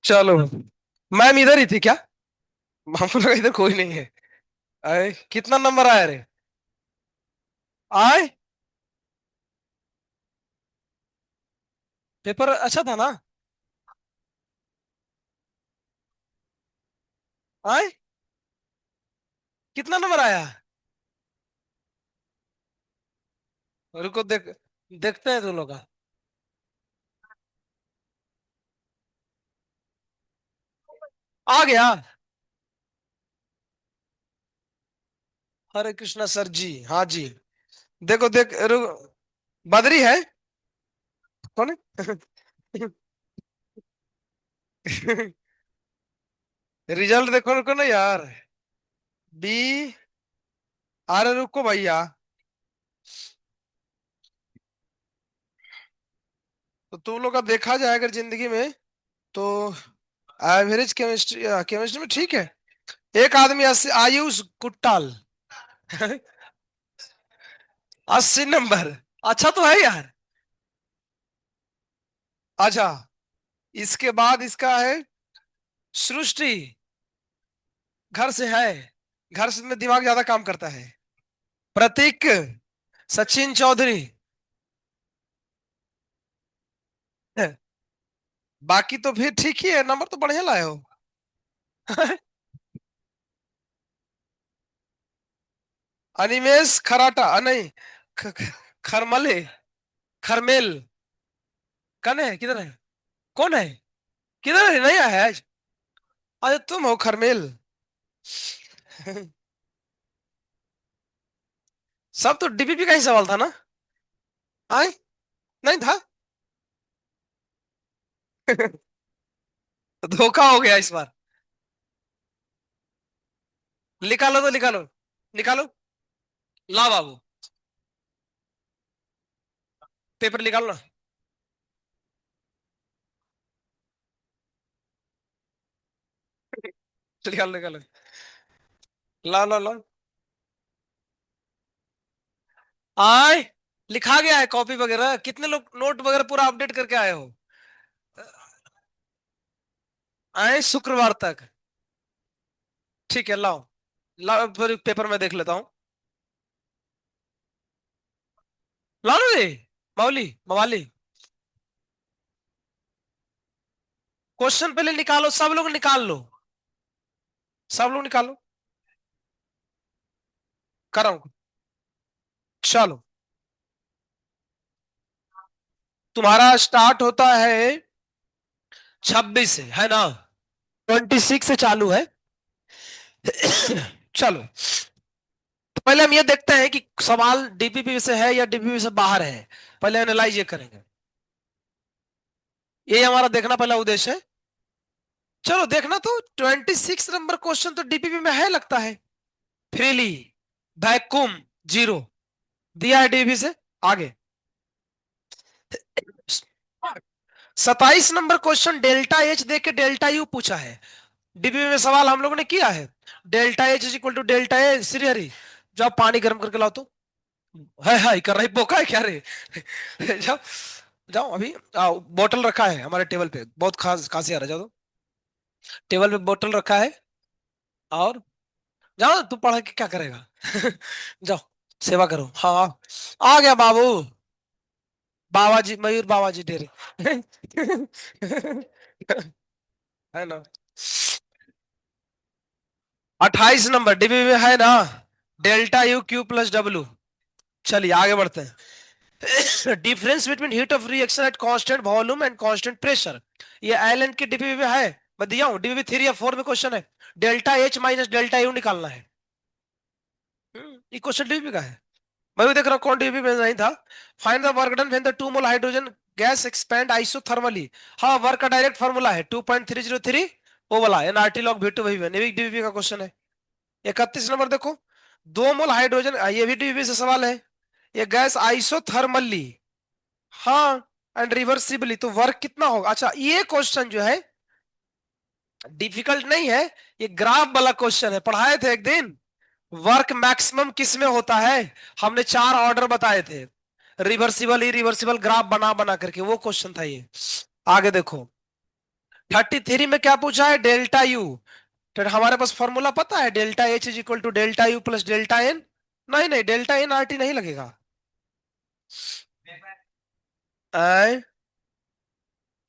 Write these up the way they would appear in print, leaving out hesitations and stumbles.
चलो। मैम इधर ही थी क्या? हमको लगा इधर कोई नहीं है। आए कितना नंबर आया रे? आए पेपर अच्छा था ना? आए कितना नंबर आया? रुको देखते हैं तुम लोग का। आ गया। हरे कृष्णा सर जी, हाँ जी। देखो बदरी है। कौन है? रिजल्ट देखो, रुको ना यार। बी। अरे रुको भैया। तो तुम लोग का देखा जाए अगर जिंदगी में, तो एवरेज केमिस्ट्री, केमिस्ट्री में ठीक है। एक आदमी 80, आयुष गुट्टाल। 80 नंबर। अच्छा तो है यार। अच्छा, इसके बाद इसका है सृष्टि। घर से है। घर से में दिमाग ज्यादा काम करता है। प्रतीक। सचिन चौधरी। बाकी तो फिर ठीक ही है, नंबर तो बढ़िया लाए हो। अनिमेश खराटा, नहीं। खरमले। खरमेल। कौन है, किधर है? कौन है? किधर है, नहीं आया है आज? अरे तुम हो खरमेल। सब तो डीपीपी का ही सवाल था ना? आए नहीं था। धोखा हो गया इस बार। निकालो तो निकालो। निकालो। ला बाबू। पेपर निकालो ना। निकालो निकालो। ला ला ला। आए लिखा गया है कॉपी वगैरह, कितने लोग नोट वगैरह पूरा अपडेट करके आए हो? आए शुक्रवार तक। ठीक है लाओ। लाओ फिर पेपर में देख लेता हूँ। लाओ ना रे। मौली मवाली। क्वेश्चन पहले निकालो, सब लोग निकाल लो। सब लोग निकालो। कराओ। चलो। तुम्हारा स्टार्ट होता है 26 से, है ना? 26 से चालू है। चलो। तो पहले हम ये देखते हैं कि सवाल डीपीपी से है या डीपीपी से बाहर है। पहले एनालाइज ये करेंगे। ये हमारा देखना पहला उद्देश्य है। चलो देखना तो 26 नंबर क्वेश्चन तो डीपीपी में है लगता है। फ्रीली। वैक्यूम। जीरो। दिया है डीपीपी से। आगे। 27 नंबर क्वेश्चन डेल्टा एच दे के डेल्टा यू पूछा है। डीपीपी में सवाल हम लोगों ने किया है। Delta H is equal to delta A, Shrihari जाओ पानी गर्म करके लाओ तो। है हाय कर रही बोका है क्या रे? जाओ। जाओ अभी आओ, बोतल रखा है हमारे टेबल पे, बहुत खास खांसी आ रहा है, जाओ तो। टेबल पे बोतल रखा है। और जाओ, तू पढ़ के क्या करेगा? जाओ सेवा करो, हाँ। आ गया बाबू। बाबाजी मयूर, बाबाजी डेरे। है ना? 28 नंबर डीबी में है ना? Delta U Q plus W. चलिए आगे बढ़ते हैं। Difference between heat of reaction at constant volume and constant pressure. ये एलन की डीबी में है। मैं दिया हूं डीबी 3 या 4 में क्वेश्चन है। Delta H minus delta U निकालना है। ये क्वेश्चन डीबी का है। मैं भी देख रहा हूँ कौन डीबी में नहीं था। Find the work done when the 2 mole hydrogen gas expand isothermally. हाँ, वर्क का डायरेक्ट फार्मूला है 2.303। वो वाला एनआरटी लॉग V2 वही है, नेविक डीबी का क्वेश्चन है। 31 नंबर देखो। 2 मोल हाइड्रोजन, ये भी डीबी से सवाल है। ये गैस आइसोथर्मली। हाँ। एंड रिवर्सिबली, तो वर्क कितना होगा? अच्छा, ये क्वेश्चन जो है डिफिकल्ट नहीं है। ये ग्राफ वाला क्वेश्चन है, पढ़ाए थे एक दिन। वर्क मैक्सिमम किस में होता है? हमने 4 ऑर्डर बताए थे। रिवर्सिबल इरिवर्सिबल ग्राफ बना बना करके, वो क्वेश्चन था ये। आगे देखो, 33 में क्या पूछा है, डेल्टा यू। तो हमारे पास फॉर्मूला पता है, delta H is equal to delta U plus delta N. नहीं नहीं, डेल्टा एन आर टी नहीं लगेगा।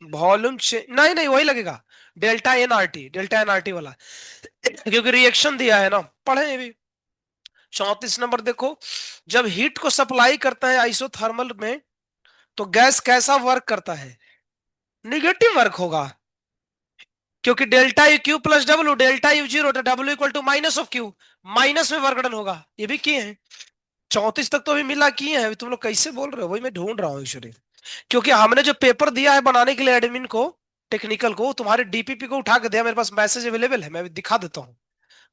वॉल्यूम नहीं नहीं, वही लगेगा, delta n R T, delta n R T वाला। क्योंकि रिएक्शन दिया है ना, पढ़े ये भी। 34 नंबर देखो, जब हीट को सप्लाई करता है आइसोथर्मल में, तो गैस कैसा वर्क करता है, निगेटिव वर्क होगा। क्योंकि delta U Q plus W, delta U zero, W equal to minus of Q, minus में वर्क डन होगा। ये भी किए हैं, 34 तक तो अभी मिला किए हैं। अभी तुम लोग कैसे बोल रहे हो, वही मैं ढूंढ रहा हूँ एक्चुअली। क्योंकि हमने जो पेपर दिया है बनाने के लिए एडमिन को, टेक्निकल को, तुम्हारे डीपीपी को उठा के दिया, मेरे पास मैसेज अवेलेबल है, मैं अभी दिखा देता हूँ।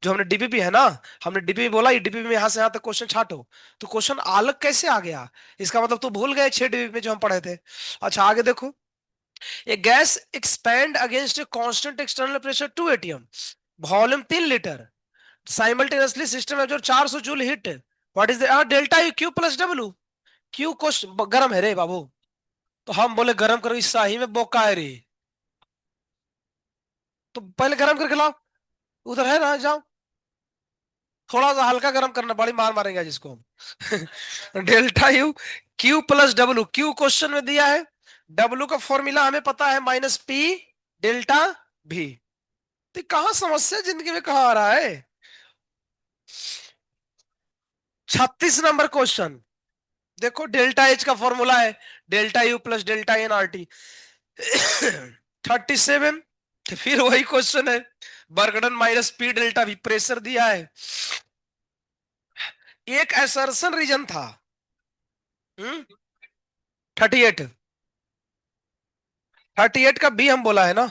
जो हमने डीपीपी है ना, हमने डीपीपी बोला, ये डीपीपी में यहाँ से यहाँ तक क्वेश्चन छाटो। तो क्वेश्चन अलग कैसे आ गया, इसका मतलब तो भूल गए 6 डीपीपी में जो हम पढ़े थे। अच्छा आगे देखो, a gas expand against a constant external pressure 2 atm, volume 3 litre, simultaneously system absorb 400 joule heat, what is the delta U Q plus W. Q को गर्म है रे बाबू, तो हम बोले गर्म करो, इस शाही में बोका है रे, तो पहले गर्म करके लाओ, उधर है ना, जाओ। थोड़ा सा हल्का गर्म करना, बड़ी मार मारेंगे जिसको हम। Delta U Q plus W, Q question में दिया है, डब्ल्यू का फॉर्मूला हमें पता है, माइनस पी डेल्टा भी। तो कहां समस्या जिंदगी में कहां आ रहा है। 36 नंबर क्वेश्चन देखो, डेल्टा एच का फॉर्मूला है delta U plus delta n R T. 37, तो फिर वही क्वेश्चन है, बर्गडन माइनस पी डेल्टा भी, प्रेशर दिया है। एक असर्शन रीजन था, 38, 38 का बी हम बोला है ना।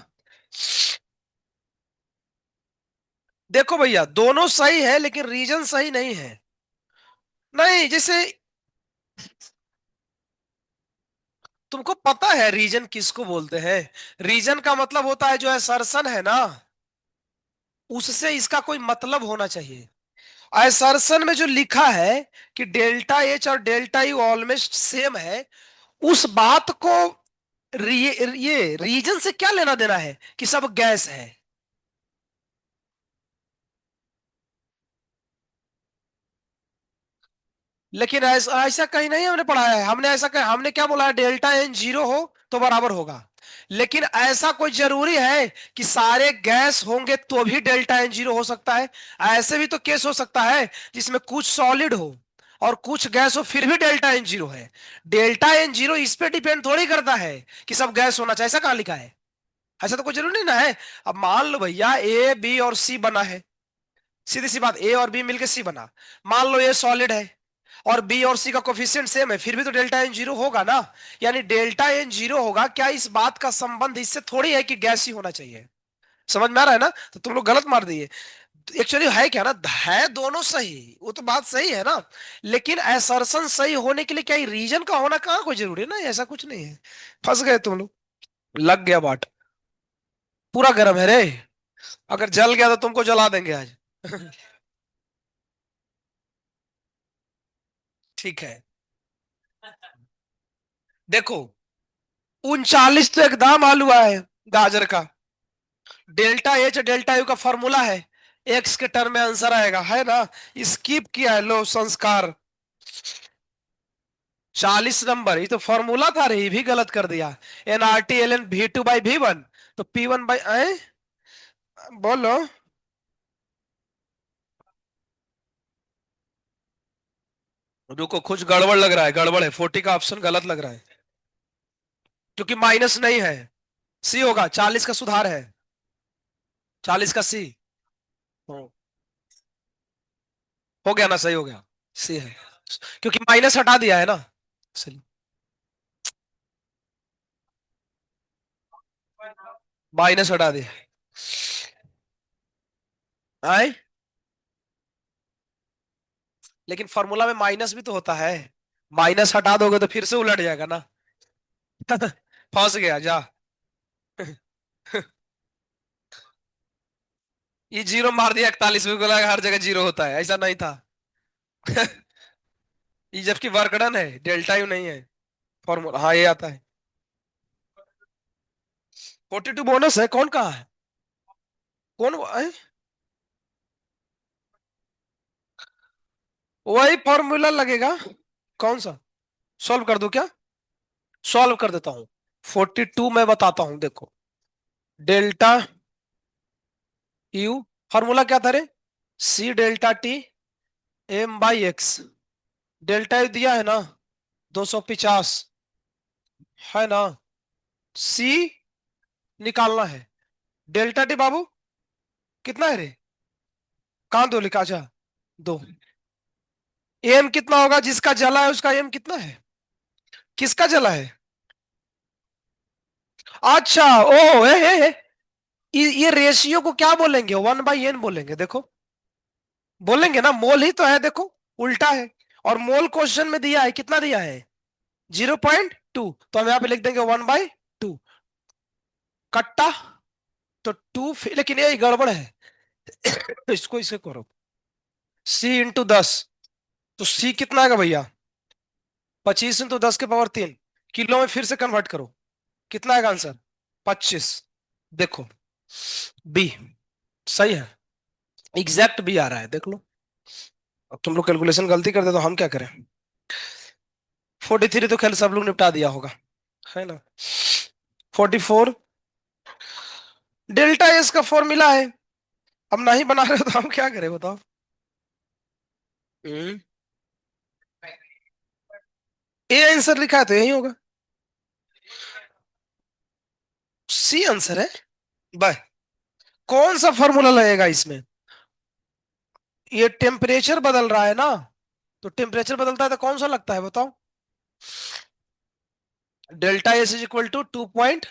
देखो भैया, दोनों सही है लेकिन रीजन सही नहीं है। नहीं, जैसे तुमको पता है रीजन किसको बोलते हैं, रीजन का मतलब होता है जो असर्शन है ना, उससे इसका कोई मतलब होना चाहिए। असर्शन में जो लिखा है कि डेल्टा एच और डेल्टा यू ऑलमोस्ट सेम है, उस बात को ये रीजन से क्या लेना देना है कि सब गैस है। लेकिन ऐसा ऐसा कहीं नहीं हमने पढ़ा है, हमने ऐसा कहीं, हमने क्या बोला है, डेल्टा एन जीरो हो तो बराबर होगा। लेकिन ऐसा कोई जरूरी है कि सारे गैस होंगे तो भी डेल्टा एन जीरो हो सकता है। ऐसे भी तो केस हो सकता है जिसमें कुछ सॉलिड हो और कुछ गैस हो, फिर भी डेल्टा एन जीरो है। डेल्टा एन जीरो इस पे डिपेंड थोड़ी करता है कि सब गैस होना चाहिए, ऐसा कहां लिखा है। ऐसा तो कोई जरूरी नहीं ना है। अब मान लो भैया, ए बी और सी बना है, सीधी सी बात, ए और बी मिलकर सी बना। मान लो ये सॉलिड है और बी और सी का कोफिशिएंट सेम है, फिर भी तो डेल्टा एन जीरो होगा ना। यानी डेल्टा एन जीरो होगा, क्या इस बात का संबंध इससे थोड़ी है कि गैस ही होना चाहिए। समझ में आ रहा है ना, तो तुम लोग गलत मार दिए। एक्चुअली है क्या ना, है दोनों सही, वो तो बात सही है ना। लेकिन असर्शन सही होने के लिए क्या रीजन का होना कहाँ कोई जरूरी है ना, ऐसा कुछ नहीं है। फंस गए तुम लोग, लग गया बाट। पूरा गर्म है रे, अगर जल गया तो तुमको जला देंगे आज। ठीक है, देखो 39 तो एकदम आलू है गाजर का। डेल्टा एच डेल्टा यू का फॉर्मूला है, एक्स के टर्म में आंसर आएगा, है ना। स्किप किया है, लो संस्कार। 40 नंबर, ये तो फॉर्मूला था रे, ये भी गलत कर दिया। N R T l n V two by V one, तो पी वन बाई बोलो। रुको, कुछ गड़बड़ लग रहा है, गड़बड़ है, 40 का ऑप्शन गलत लग रहा है, क्योंकि माइनस नहीं है। सी होगा, 40 का सुधार है, 40 का सी। हो गया ना, सही हो गया, सी है, क्योंकि माइनस हटा दिया है ना। चलिए, माइनस हटा दिया। आए, लेकिन फॉर्मूला में माइनस भी तो होता है, माइनस हटा दोगे तो फिर से उलट जाएगा ना। फंस गया जा। ये जीरो मार दिया 41 में, बोला हर जगह जीरो होता है, ऐसा नहीं था। ये जबकि वर्क डन है, डेल्टा यू नहीं है फॉर्मूला। हाँ ये आता है। 42 बोनस है, कौन कहा है? कौन वही फॉर्मूला लगेगा। कौन सा? सॉल्व कर दो क्या? सॉल्व कर देता हूं। 42 मैं बताता हूं, देखो। डेल्टा यू, फॉर्मूला क्या था रे? C delta T M by X. Delta U दिया है ना, 250 है ना। सी निकालना है। डेल्टा टी बाबू कितना है रे? कहां दो लिखा? अच्छा, दो। एम कितना होगा? जिसका जला है उसका एम कितना है? किसका जला है? अच्छा, ओ ए, ये रेशियो को क्या बोलेंगे? 1/n बोलेंगे, देखो। बोलेंगे ना, मोल ही तो है, देखो। उल्टा है। और मोल क्वेश्चन में दिया है, कितना दिया है? 0.2, तो हम यहां पे लिख देंगे 1/2। कट्टा। तो टू, लेकिन ये गड़बड़ है। तो इसको इसे करो, C × 10। तो C कितना आएगा भैया? 25 × 10⁻3। किलो में फिर से कन्वर्ट करो, कितना आएगा आंसर? 25। देखो, बी सही है। एग्जैक्ट बी आ रहा है, देख लो। अब तुम लोग कैलकुलेशन गलती कर दे तो हम क्या करें? 43 तो खैर सब लोग निपटा दिया होगा, है ना। 44, डेल्टा एस का फॉर्मूला है। अब नहीं बना रहे हो तो हम क्या करें, बताओ। हम्म, ए आंसर लिखा है तो यही होगा। सी आंसर है। बाय। कौन सा फॉर्मूला लगेगा इसमें? ये टेम्परेचर बदल रहा है ना, तो टेम्परेचर बदलता है तो कौन सा लगता है, बताओ। Delta S is equal to 2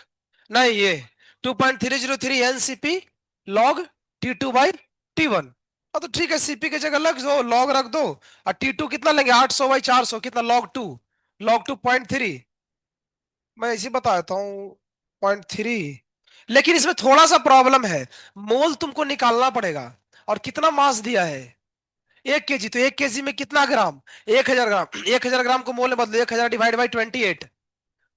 नहीं, ये 2.303 NCP लॉग T2/T1। हाँ तो ठीक है, सीपी की जगह लग दो, लॉग रख दो। और T2 कितना लेंगे? 800/400, कितना? log 2। log 2 0.3। मैं इसी बता देता हूँ, 0.3। लेकिन इसमें थोड़ा सा प्रॉब्लम है। मोल तुमको निकालना पड़ेगा। और कितना मास दिया है? 1 kg, तो 1 kg में कितना ग्राम? 1000 ग्राम। 1000 ग्राम को मोल में बदलो, 1000 / 28।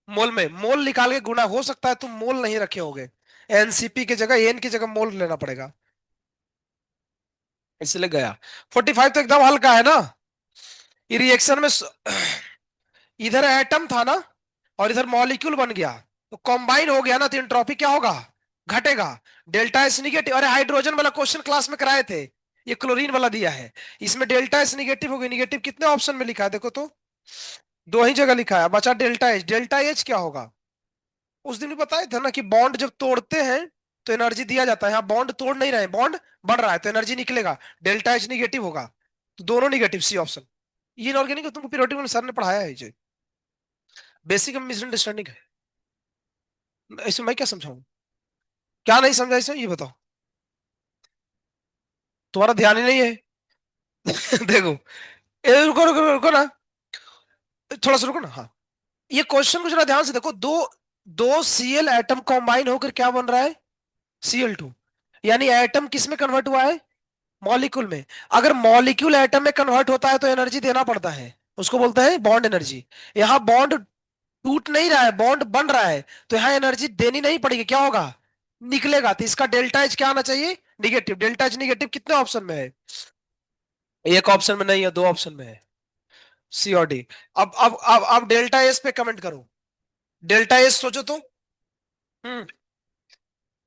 मोल में मोल निकाल के गुना, हो सकता है तुम मोल नहीं रखे होगे, एनसीपी की जगह एन की जगह मोल लेना पड़ेगा, इसलिए गया। 45 तो एकदम हल्का है ना। ये रिएक्शन में इधर एटम था ना, और इधर मॉलिक्यूल बन गया, तो कॉम्बाइन हो गया ना, तो एंट्रोपी क्या होगा? घटेगा। डेल्टा एस निगेटिव, अरे हाइड्रोजन वाला क्वेश्चन क्लास में कराए थे, ये क्लोरीन वाला दिया है। इसमें डेल्टा एस निगेटिव हो गई। निगेटिव कितने ऑप्शन में लिखा है, देखो तो। दो ही जगह लिखा है, बचा डेल्टा एच। डेल्टा एच क्या होगा? उस दिन भी बताए थे ना कि बॉन्ड जब तोड़ते हैं तो एनर्जी दिया जाता है। यहाँ बॉन्ड तोड़ नहीं रहे, बॉन्ड बढ़ रहा है, तो एनर्जी निकलेगा। डेल्टा एच निगेटिव होगा, तो दोनों निगेटिव, सी ऑप्शन। ये इनऑर्गेनिक तुमको पीरियोडिक में सर ने पढ़ाया है जी। बेसिक मिसअंडरस्टैंडिंग है। इसमें मैं क्या समझाऊं? क्या नहीं समझा इसमें, ये बताओ। तुम्हारा ध्यान ही नहीं है। देखो, रुको रुको रुको ना, थोड़ा सा रुको ना। हाँ, ये क्वेश्चन को जरा ध्यान से देखो। दो दो Cl एटम कॉम्बाइन होकर क्या बन रहा है? Cl2। यानी एटम किस में कन्वर्ट हुआ है? मॉलिक्यूल में। अगर मॉलिक्यूल एटम में कन्वर्ट होता है तो एनर्जी देना पड़ता है, उसको बोलते हैं बॉन्ड एनर्जी। यहाँ बॉन्ड टूट नहीं रहा है, बॉन्ड बन रहा है, तो यहाँ एनर्जी देनी नहीं पड़ेगी, क्या होगा? निकलेगा। तो इसका डेल्टा एच क्या आना चाहिए? निगेटिव। डेल्टा एच निगेटिव कितने ऑप्शन में है? एक ऑप्शन में नहीं है, दो ऑप्शन में है, सी और डी। अब डेल्टा एस पे कमेंट करो। डेल्टा एस सोचो तो। हम्म,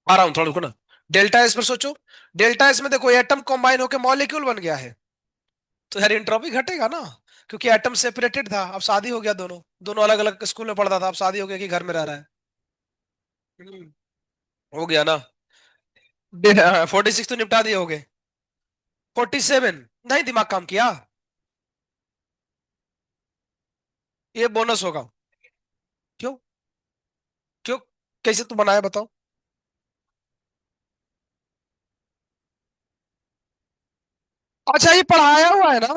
आ रहा हूं, थोड़ा रुको ना। डेल्टा एस पर सोचो। डेल्टा एस में देखो, एटम कंबाइन होकर मॉलिक्यूल बन गया है, तो यार एंट्रोपी घटेगा ना। क्योंकि एटम सेपरेटेड था, अब शादी हो गया, दोनों दोनों अलग अलग स्कूल में पढ़ता था, अब शादी हो गया कि घर में रह रहा है। हम्म, हो गया ना। 46 तो निपटा दिए होगे। 47 नहीं दिमाग काम किया। ये बोनस होगा। क्यों? क्यों? कैसे तू बनाया, बताओ। अच्छा, ये पढ़ाया हुआ है ना?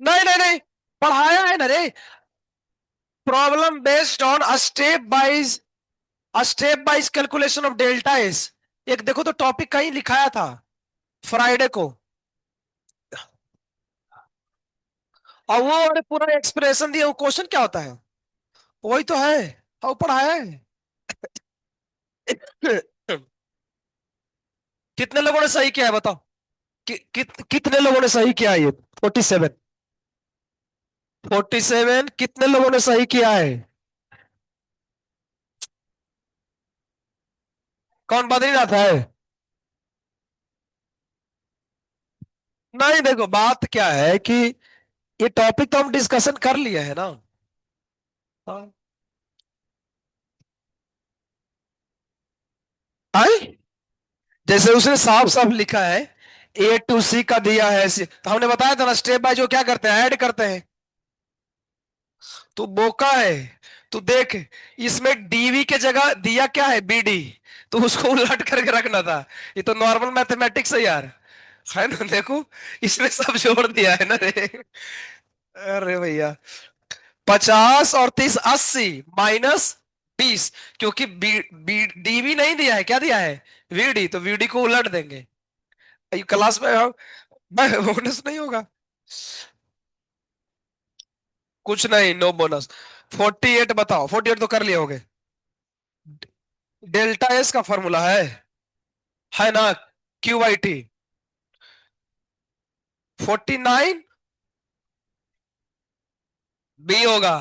नहीं नहीं नहीं, पढ़ाया है ना रे। Problem based on a stepwise calculation of delta S. एक देखो तो, टॉपिक कहीं लिखाया था फ्राइडे को। और वो अरे पूरा एक्सप्रेशन दिया, वो क्वेश्चन क्या होता है? वही तो है। हाँ, वो पढ़ा है। कितने लोगों ने सही किया है बताओ? कितने लोगों ने सही किया है ये? 47। 47 कितने लोगों ने सही किया है? कौन बद्रीनाथ है? नहीं, देखो बात क्या है कि ये टॉपिक तो हम डिस्कशन कर लिए है ना। हाँ। आए? जैसे उसने साफ साफ लिखा है, A to C का दिया है, तो हमने बताया था ना स्टेप बाय जो क्या करते हैं, ऐड करते हैं। तू बोका है। तू देख, इसमें डीवी के जगह दिया क्या है, BD। तो उसको उलट करके रखना था। ये तो नॉर्मल मैथमेटिक्स है यार। है ना, देखो इसने सब जोड़ दिया है ना रे। अरे भैया, 50 और 30 80 -20, क्योंकि डीवी नहीं दिया है, क्या दिया है, VD, तो VD को उलट देंगे। ये क्लास में हम बोनस नहीं होगा। कुछ नहीं, नो बोनस। 48 बताओ, 48 तो कर लिए होगे। डेल्टा एस का फॉर्मूला है ना, QIT। 49 B होगा।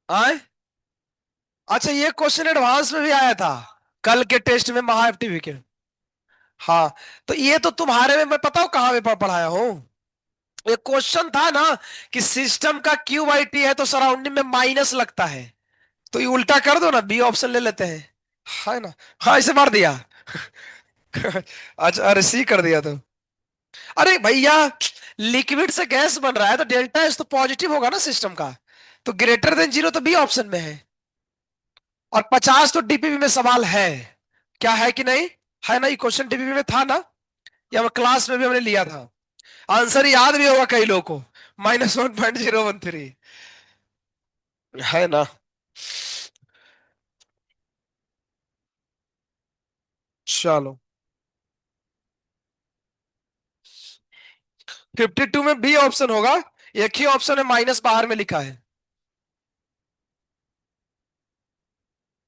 आए? अच्छा, ये क्वेश्चन एडवांस में भी आया था कल के टेस्ट में, महा FTV के। हाँ, तो ये तो तुम्हारे में मैं पता हूँ कहाँ पे पढ़ाया हूँ। ये क्वेश्चन था ना कि सिस्टम का QIT है तो सराउंडिंग में माइनस लगता है। तो ये उल्टा कर दो ना, B ऑप्शन ले लेते हैं। है ना। हाँ, इसे मार दिया। अच्छा, अरे C कर दिया तो। अरे भैया, लिक्विड से गैस बन रहा है तो डेल्टा एस तो पॉजिटिव होगा ना सिस्टम का। तो ग्रेटर देन 0 तो B ऑप्शन में है। और 50 तो DPP में सवाल है। क्या है कि नहीं? है ना, ये क्वेश्चन DPP में था ना, या क्लास में भी हमने लिया था। आंसर याद भी होगा कई लोगों को, -1.013। है ना। चलो, 52 में B ऑप्शन होगा। एक ही ऑप्शन है माइनस बाहर में लिखा है।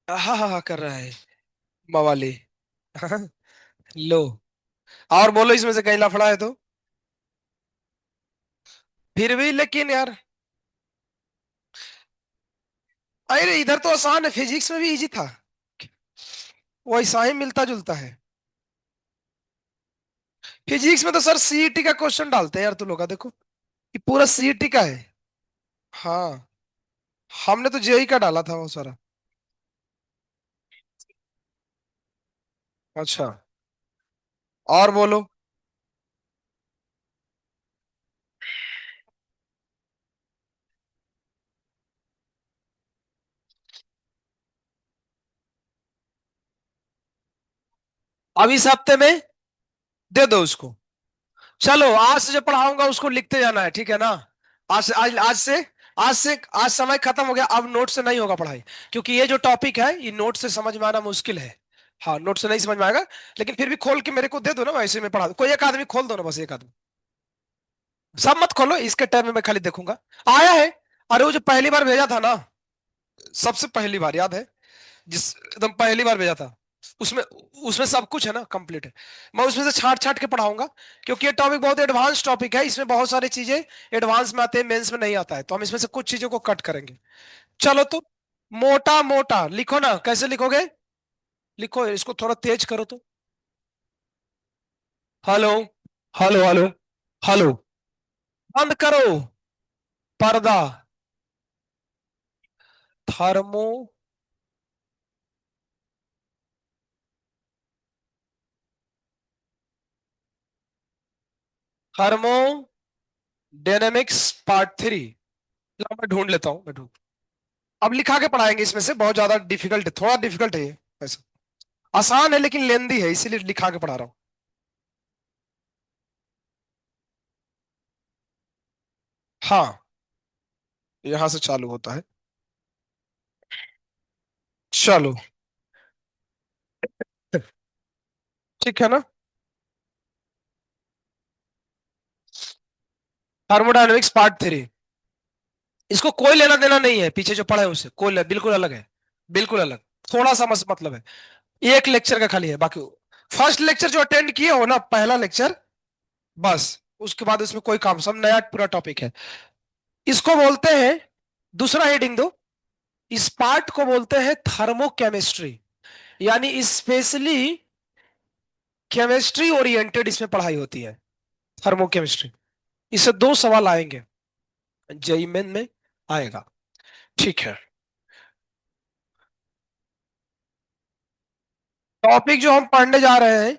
हाँ हाँ हाँ, कर रहा है मवाली। लो, और बोलो इसमें से कहीं लफड़ा है तो। फिर भी लेकिन यार, अरे इधर तो आसान है, फिजिक्स में भी इजी था। वैसा ही मिलता जुलता है। फिजिक्स में तो सर CET का क्वेश्चन डालते हैं यार, तू लोग का देखो, ये पूरा CET का है। हाँ, हमने तो JEE का डाला था वो सारा। अच्छा, और बोलो। अब इस हफ्ते में दे दो उसको। चलो, आज से जो पढ़ाऊंगा उसको लिखते जाना है, ठीक है ना? आज समय खत्म हो गया, अब नोट से नहीं होगा पढ़ाई। क्योंकि ये जो टॉपिक है ये नोट से समझ में आना मुश्किल है। हाँ, नोट से नहीं समझ में आएगा। लेकिन फिर भी खोल के मेरे को दे दो ना, वैसे में पढ़ा दो, कोई एक आदमी खोल दो ना, बस एक आदमी। सब मत खोलो, इसके टाइम में मैं खाली देखूंगा। आया है। अरे वो जो पहली बार भेजा था ना, सबसे पहली बार याद है, जिस एकदम पहली बार भेजा था, उसमें उसमें सब कुछ है ना, कंप्लीट है। मैं उसमें से छाट छाट के पढ़ाऊंगा। क्योंकि ये टॉपिक बहुत एडवांस टॉपिक है, इसमें बहुत सारी चीजें एडवांस में आते हैं, मेंस में नहीं आता है, तो हम इसमें से कुछ चीजों को कट करेंगे। चलो तो, मोटा मोटा लिखो ना, कैसे लिखोगे? लिखो, इसको थोड़ा तेज करो तो। Hello, hello, hello, hello. बंद करो पर्दा। Thermo, thermodynamics part 3। मैं ढूंढ लेता हूँ, मैं ढूंढ। अब लिखा के पढ़ाएंगे, इसमें से बहुत ज्यादा डिफिकल्ट है, थोड़ा डिफिकल्ट है ये वैसे। आसान है लेकिन लेंदी है, इसीलिए लिखा के पढ़ा रहा हूँ। हाँ, यहां से चालू होता है। चलो, ठीक है ना। Thermodynamics part 3। इसको कोई लेना देना नहीं है पीछे जो पढ़ा है उससे, बिल्कुल अलग है, बिल्कुल अलग। थोड़ा सा मतलब है, एक लेक्चर का खाली है बाकी। फर्स्ट लेक्चर जो अटेंड किए हो ना, पहला लेक्चर, बस उसके बाद इसमें कोई काम, सब नया पूरा टॉपिक है। इसको बोलते हैं, दूसरा हेडिंग दो, इस पार्ट को बोलते हैं थर्मोकेमिस्ट्री, यानी स्पेशली केमिस्ट्री ओरिएंटेड इसमें पढ़ाई होती है, थर्मोकेमिस्ट्री। इससे दो सवाल आएंगे, जेईई मेन में आएगा। ठीक है, टॉपिक जो हम पढ़ने जा रहे हैं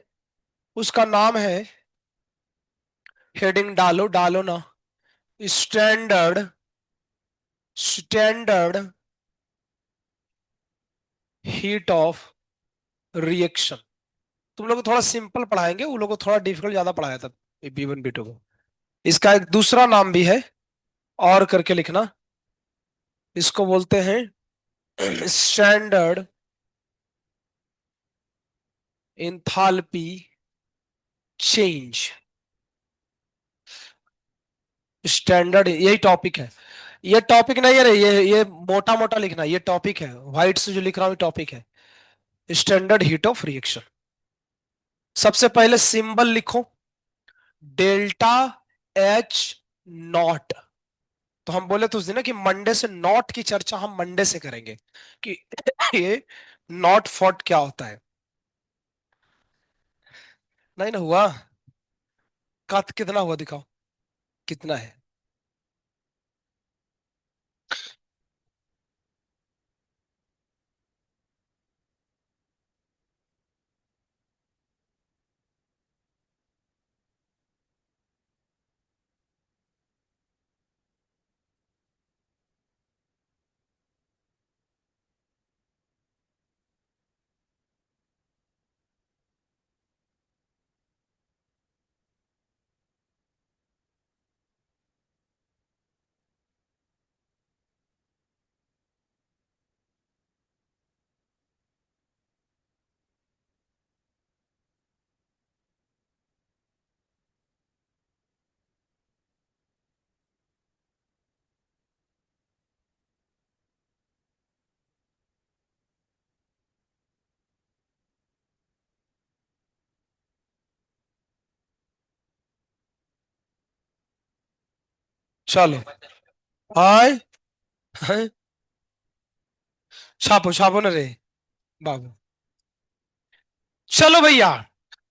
उसका नाम है, हेडिंग डालो डालो ना, standard standard heat of reaction. तुम लोग को थोड़ा सिंपल पढ़ाएंगे, उन लोगों को थोड़ा डिफिकल्ट ज्यादा पढ़ाया था B1 B2 को। इसका एक दूसरा नाम भी है, और करके लिखना, इसको बोलते हैं स्टैंडर्ड एंथैल्पी चेंज। स्टैंडर्ड, यही टॉपिक है। ये टॉपिक नहीं है रे, ये मोटा मोटा लिखना, ये टॉपिक है, व्हाइट से जो लिख रहा हूं टॉपिक है, स्टैंडर्ड हीट ऑफ रिएक्शन। सबसे पहले सिंबल लिखो, डेल्टा एच नॉट। तो हम बोले तो उस दिन ना कि मंडे से नॉट की चर्चा हम मंडे से करेंगे, कि ये नॉट फॉट क्या होता है। नहीं ना हुआ, कितना हुआ दिखाओ, कितना है। चलो, हाय, हाय, छापो छापो ना रे बाबू। चलो भैया,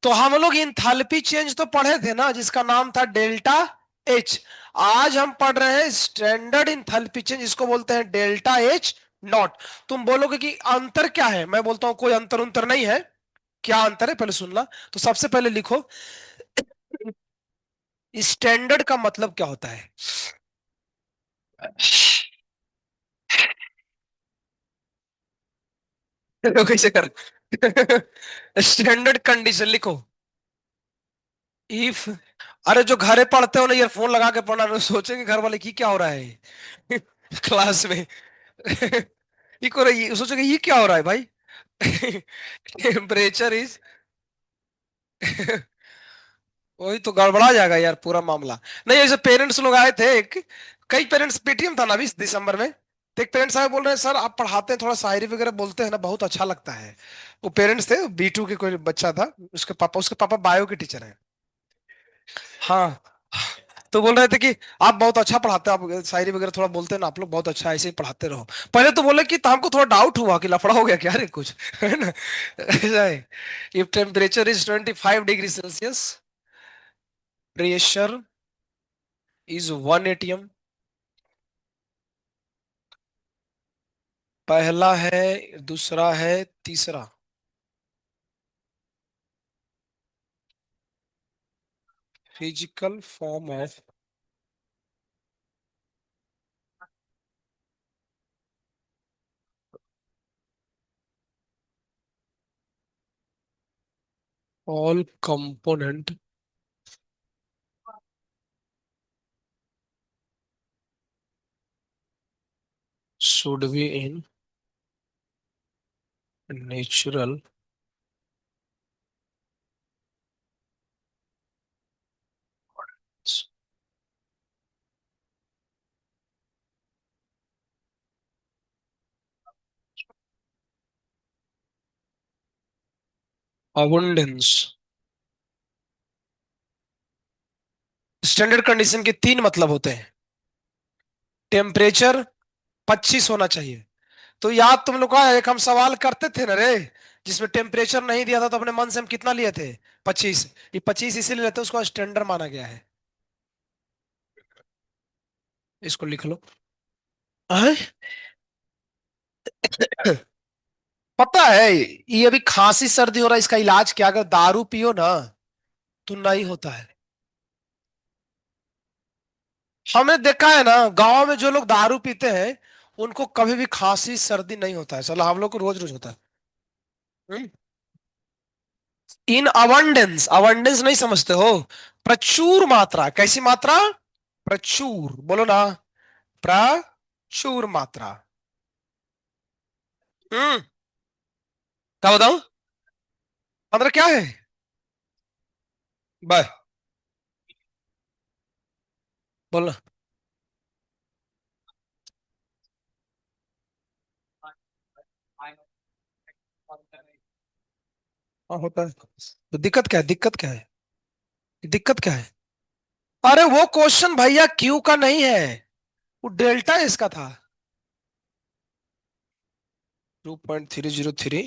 तो हम लोग इंथैल्पी चेंज तो पढ़े थे ना, जिसका नाम था डेल्टा एच। आज हम पढ़ रहे हैं स्टैंडर्ड इंथैल्पी चेंज, इसको बोलते हैं डेल्टा एच नॉट। तुम बोलोगे कि अंतर क्या है, मैं बोलता हूं कोई अंतर अंतर नहीं है। क्या अंतर है पहले सुनना। तो सबसे पहले लिखो, स्टैंडर्ड का मतलब क्या होता है। तो कैसे कर स्टैंडर्ड कंडीशन लिखो, इफ, अरे जो घरे पढ़ते हो ना ईयरफोन लगा के पढ़ना, तो सोचेंगे घर वाले की क्या हो रहा है क्लास में ये को रही, सोचेंगे ये क्या हो रहा है भाई टेम्परेचर इज वही तो गड़बड़ा जाएगा यार पूरा मामला। नहीं, ऐसे पेरेंट्स लोग आए थे कई पेरेंट्स, पेटीएम था ना अभी दिसंबर में, तो एक पेरेंट्स आए बोल रहे हैं सर आप पढ़ाते हैं, थोड़ा शायरी वगैरह बोलते हैं ना, बहुत अच्छा लगता है। वो पेरेंट्स थे, B2 के कोई बच्चा था, उसके पापा बायो के टीचर हैं। हाँ, तो बोल रहे थे कि आप बहुत अच्छा पढ़ाते हैं, आप शायरी वगैरह थोड़ा बोलते हैं ना, आप लोग बहुत अच्छा ऐसे ही पढ़ाते रहो। पहले तो बोले कि तो हमको थोड़ा डाउट हुआ कि लफड़ा हो गया क्या रे कुछ है ना, ऐसा है। If temperature is 25 degree Celsius, pressure is 1 atm। पहला है, दूसरा है, तीसरा, physical form of all component should be in natural abundance. Standard condition के तीन मतलब होते हैं। टेम्परेचर 25 होना चाहिए। तो याद तुम लोग का एक हम सवाल करते थे ना रे, जिसमें टेम्परेचर नहीं दिया था तो अपने मन से हम कितना लिए थे? 25। ये 25 इसीलिए लेते हैं, उसको स्टैंडर्ड माना गया है। इसको लिख लो। हैं? पता है, ये अभी खांसी सर्दी हो रहा है, इसका इलाज क्या? अगर दारू पियो ना तो नहीं होता है। हमने देखा है ना, गांव में जो लोग दारू पीते हैं उनको कभी भी खांसी सर्दी नहीं होता है, चलो हम लोग को रोज रोज होता है। इन अबंडेंस, अबंडेंस नहीं समझते हो? प्रचुर मात्रा, कैसी मात्रा? प्रचुर, बोलो ना। प्रचुर मात्रा। हम्म। क्या बताऊं? मतलब क्या है? बाय। बोलना। हाँ होता है। तो दिक्कत क्या है? दिक्कत क्या है? दिक्कत क्या है? अरे वो क्वेश्चन भैया क्यू का नहीं है, वो डेल्टा इसका था। 2.303।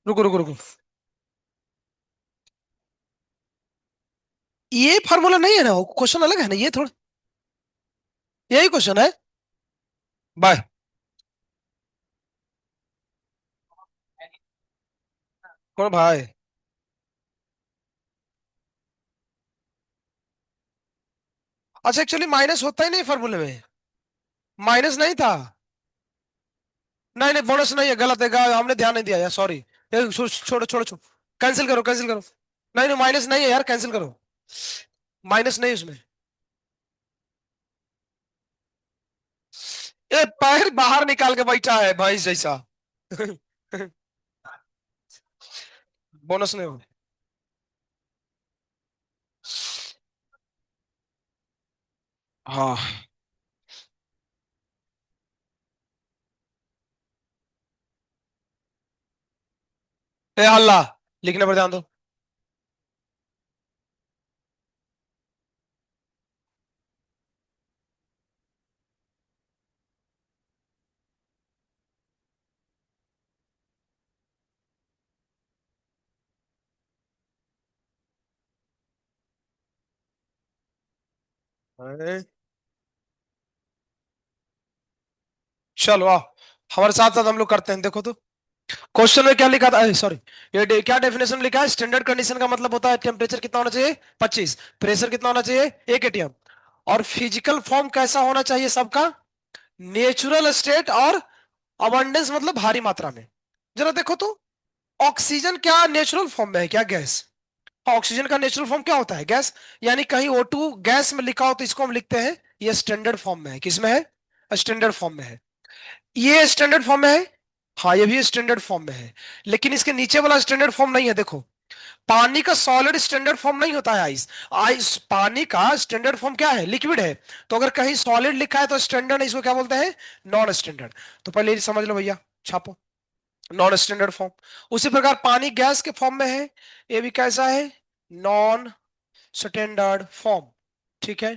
रुको रुको रुको, ये फार्मूला नहीं है ना, वो क्वेश्चन अलग है ना, ये थोड़ा यही क्वेश्चन है। बाय। कौन भाई? अच्छा, एक्चुअली माइनस होता ही नहीं फार्मूले में। माइनस नहीं था। नहीं नहीं, बोनस नहीं है, गलत है, हमने ध्यान नहीं दिया यार, सॉरी। छोड़ो छोड़ो छोड़ो। कैंसिल करो, कैंसिल करो। नहीं नहीं, माइनस नहीं है यार, कैंसिल करो। माइनस नहीं उसमें। ये पैर बाहर निकाल के बैठा है भैंस जैसा। बोनस नहीं हो। हाँ। ए हल्ला, लिखने पर ध्यान दो। अरे, चलो आओ, हमारे साथ साथ हम लोग करते हैं, देखो तो। क्वेश्चन में क्या लिखा था, सॉरी, क्या डेफिनेशन में लिखा है? स्टैंडर्ड कंडीशन का मतलब होता है टेम्परेचर कितना होना चाहिए? 25। प्रेशर कितना होना चाहिए? 1 atm। और फिजिकल फॉर्म कैसा होना चाहिए सबका? नेचुरल स्टेट और अबंडेंस मतलब भारी मात्रा में। जरा देखो तो, ऑक्सीजन क्या नेचुरल फॉर्म में है क्या? गैस। ऑक्सीजन का नेचुरल फॉर्म क्या होता है? गैस। यानी कहीं O2 गैस में लिखा हो तो इसको हम लिखते हैं ये स्टैंडर्ड फॉर्म में है। किसमें है? स्टैंडर्ड फॉर्म में है। ये स्टैंडर्ड फॉर्म में है। हाँ, ये भी स्टैंडर्ड फॉर्म में है। लेकिन इसके नीचे वाला स्टैंडर्ड फॉर्म नहीं है, देखो। पानी का सॉलिड स्टैंडर्ड फॉर्म नहीं होता है आइस। आइस पानी का स्टैंडर्ड फॉर्म क्या है? लिक्विड है। तो अगर कहीं सॉलिड लिखा है तो स्टैंडर्ड है, इसको क्या बोलते हैं? Non standard. तो पहले ये समझ लो भैया, छापो। Non standard form. उसी प्रकार पानी गैस के फॉर्म में है, ये भी कैसा है? Non standard form. ठीक है।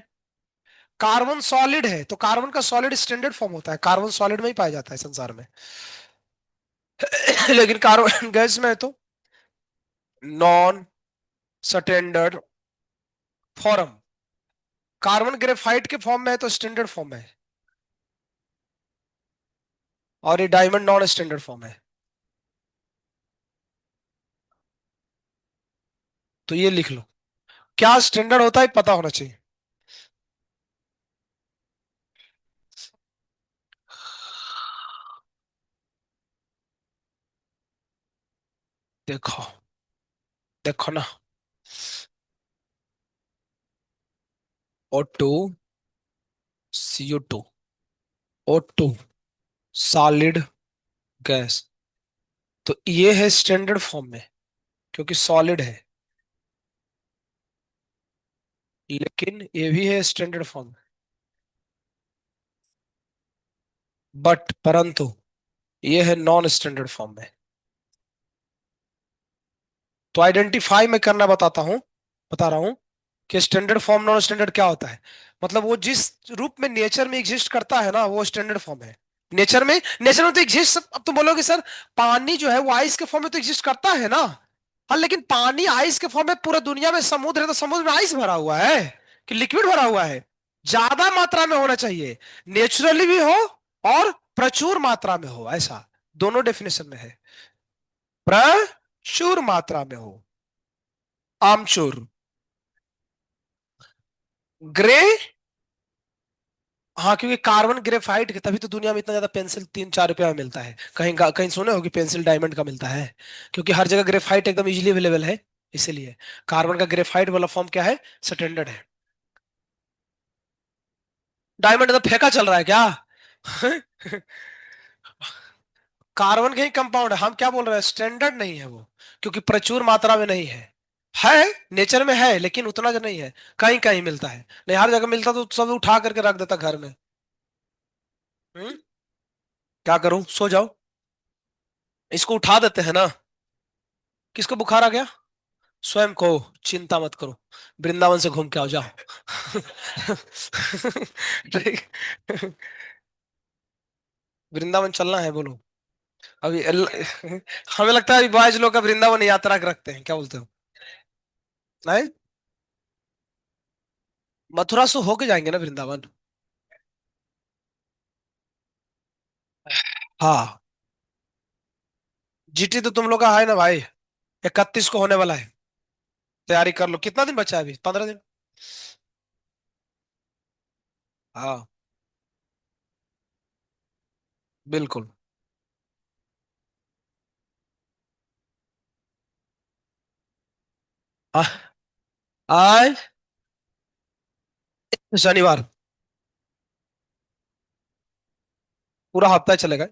कार्बन सॉलिड है तो कार्बन का सॉलिड स्टैंडर्ड फॉर्म होता है, कार्बन सॉलिड में ही पाया जाता है संसार में। लेकिन कार्बन गैस में है तो non standard form. Carbon graphite के फॉर्म में है तो स्टैंडर्ड फॉर्म है। और ये डायमंड नॉन स्टैंडर्ड फॉर्म है। तो ये लिख लो, क्या स्टैंडर्ड होता है पता होना चाहिए। देखो, देखो ना। O2, CO2, O2 solid gas. तो ये है स्टैंडर्ड फॉर्म में क्योंकि सॉलिड है। लेकिन ये भी है स्टैंडर्ड फॉर्म। बट परंतु ये है नॉन स्टैंडर्ड फॉर्म में। तो आइडेंटिफाई मैं करना बताता हूं, बता रहा हूं कि स्टैंडर्ड फॉर्म नॉन स्टैंडर्ड क्या होता है। मतलब वो जिस रूप में नेचर में एग्जिस्ट करता है ना, वो स्टैंडर्ड फॉर्म है। नेचर में तो एग्जिस्ट, अब तुम बोलोगे सर पानी जो है वो आइस के फॉर्म में तो एग्जिस्ट करता है ना। हाँ लेकिन पानी आइस के फॉर्म में, पूरा दुनिया में समुद्र है तो समुद्र में आइस भरा हुआ है कि लिक्विड भरा हुआ है। ज्यादा मात्रा में होना चाहिए, नेचुरली भी हो और प्रचुर मात्रा में हो, ऐसा दोनों डेफिनेशन में है। प्रचुर मात्रा में हो, आमचूर। ग्रे, हाँ क्योंकि कार्बन ग्रेफाइट के तभी तो दुनिया में इतना ज्यादा पेंसिल 3-4 रुपया में मिलता है। कहीं सुने हो कि पेंसिल डायमंड का मिलता है? क्योंकि हर जगह ग्रेफाइट एकदम इजीली अवेलेबल है, इसीलिए। कार्बन का ग्रेफाइट वाला फॉर्म क्या है, स्टैंडर्ड है। डायमंड तो फेंका चल रहा है क्या? कार्बन के ही कंपाउंड है, हम क्या बोल रहे हैं, स्टैंडर्ड नहीं है वो, क्योंकि प्रचुर मात्रा में नहीं है। है, नेचर में है लेकिन उतना जो नहीं है, कहीं कहीं मिलता है। नहीं हर जगह मिलता तो सब उठा करके रख देता घर में। हम्म? क्या करूं, सो जाओ। इसको उठा देते हैं ना। किसको बुखार आ गया? स्वयं को। चिंता मत करो, वृंदावन से घूम के आओ, जाओ। ठीक। वृंदावन चलना है बोलो। अभी हमें लगता है अभी बॉयज लोग का वृंदावन यात्रा रखते हैं, क्या बोलते हो? नहीं, मथुरा से होके जाएंगे ना वृंदावन। हाँ, जीटी तो तुम लोग का है ना भाई, 31 को होने वाला है। तैयारी कर लो, कितना दिन बचा है, अभी 15 दिन। हाँ बिल्कुल। हाँ, आज शनिवार, पूरा हफ्ता चलेगा।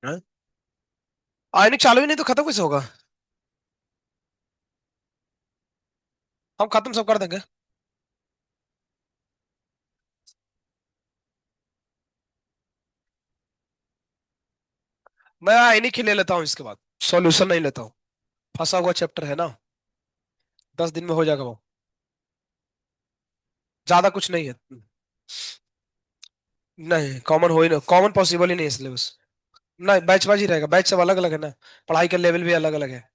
हाँ? आयनिक चालू ही नहीं तो खत्म कैसे होगा? हम खत्म सब कर देंगे। मैं आयनिक ही ले लेता हूँ इसके बाद, सॉल्यूशन नहीं लेता हूँ। फंसा हुआ चैप्टर है ना, 10 दिन में हो जाएगा वो। ज्यादा कुछ नहीं है। नहीं कॉमन हो ही ना, कॉमन पॉसिबल ही नहीं है सिलेबस। नहीं बैच वाइज ही रहेगा, बैच सब अलग अलग है ना, पढ़ाई का लेवल भी अलग अलग है।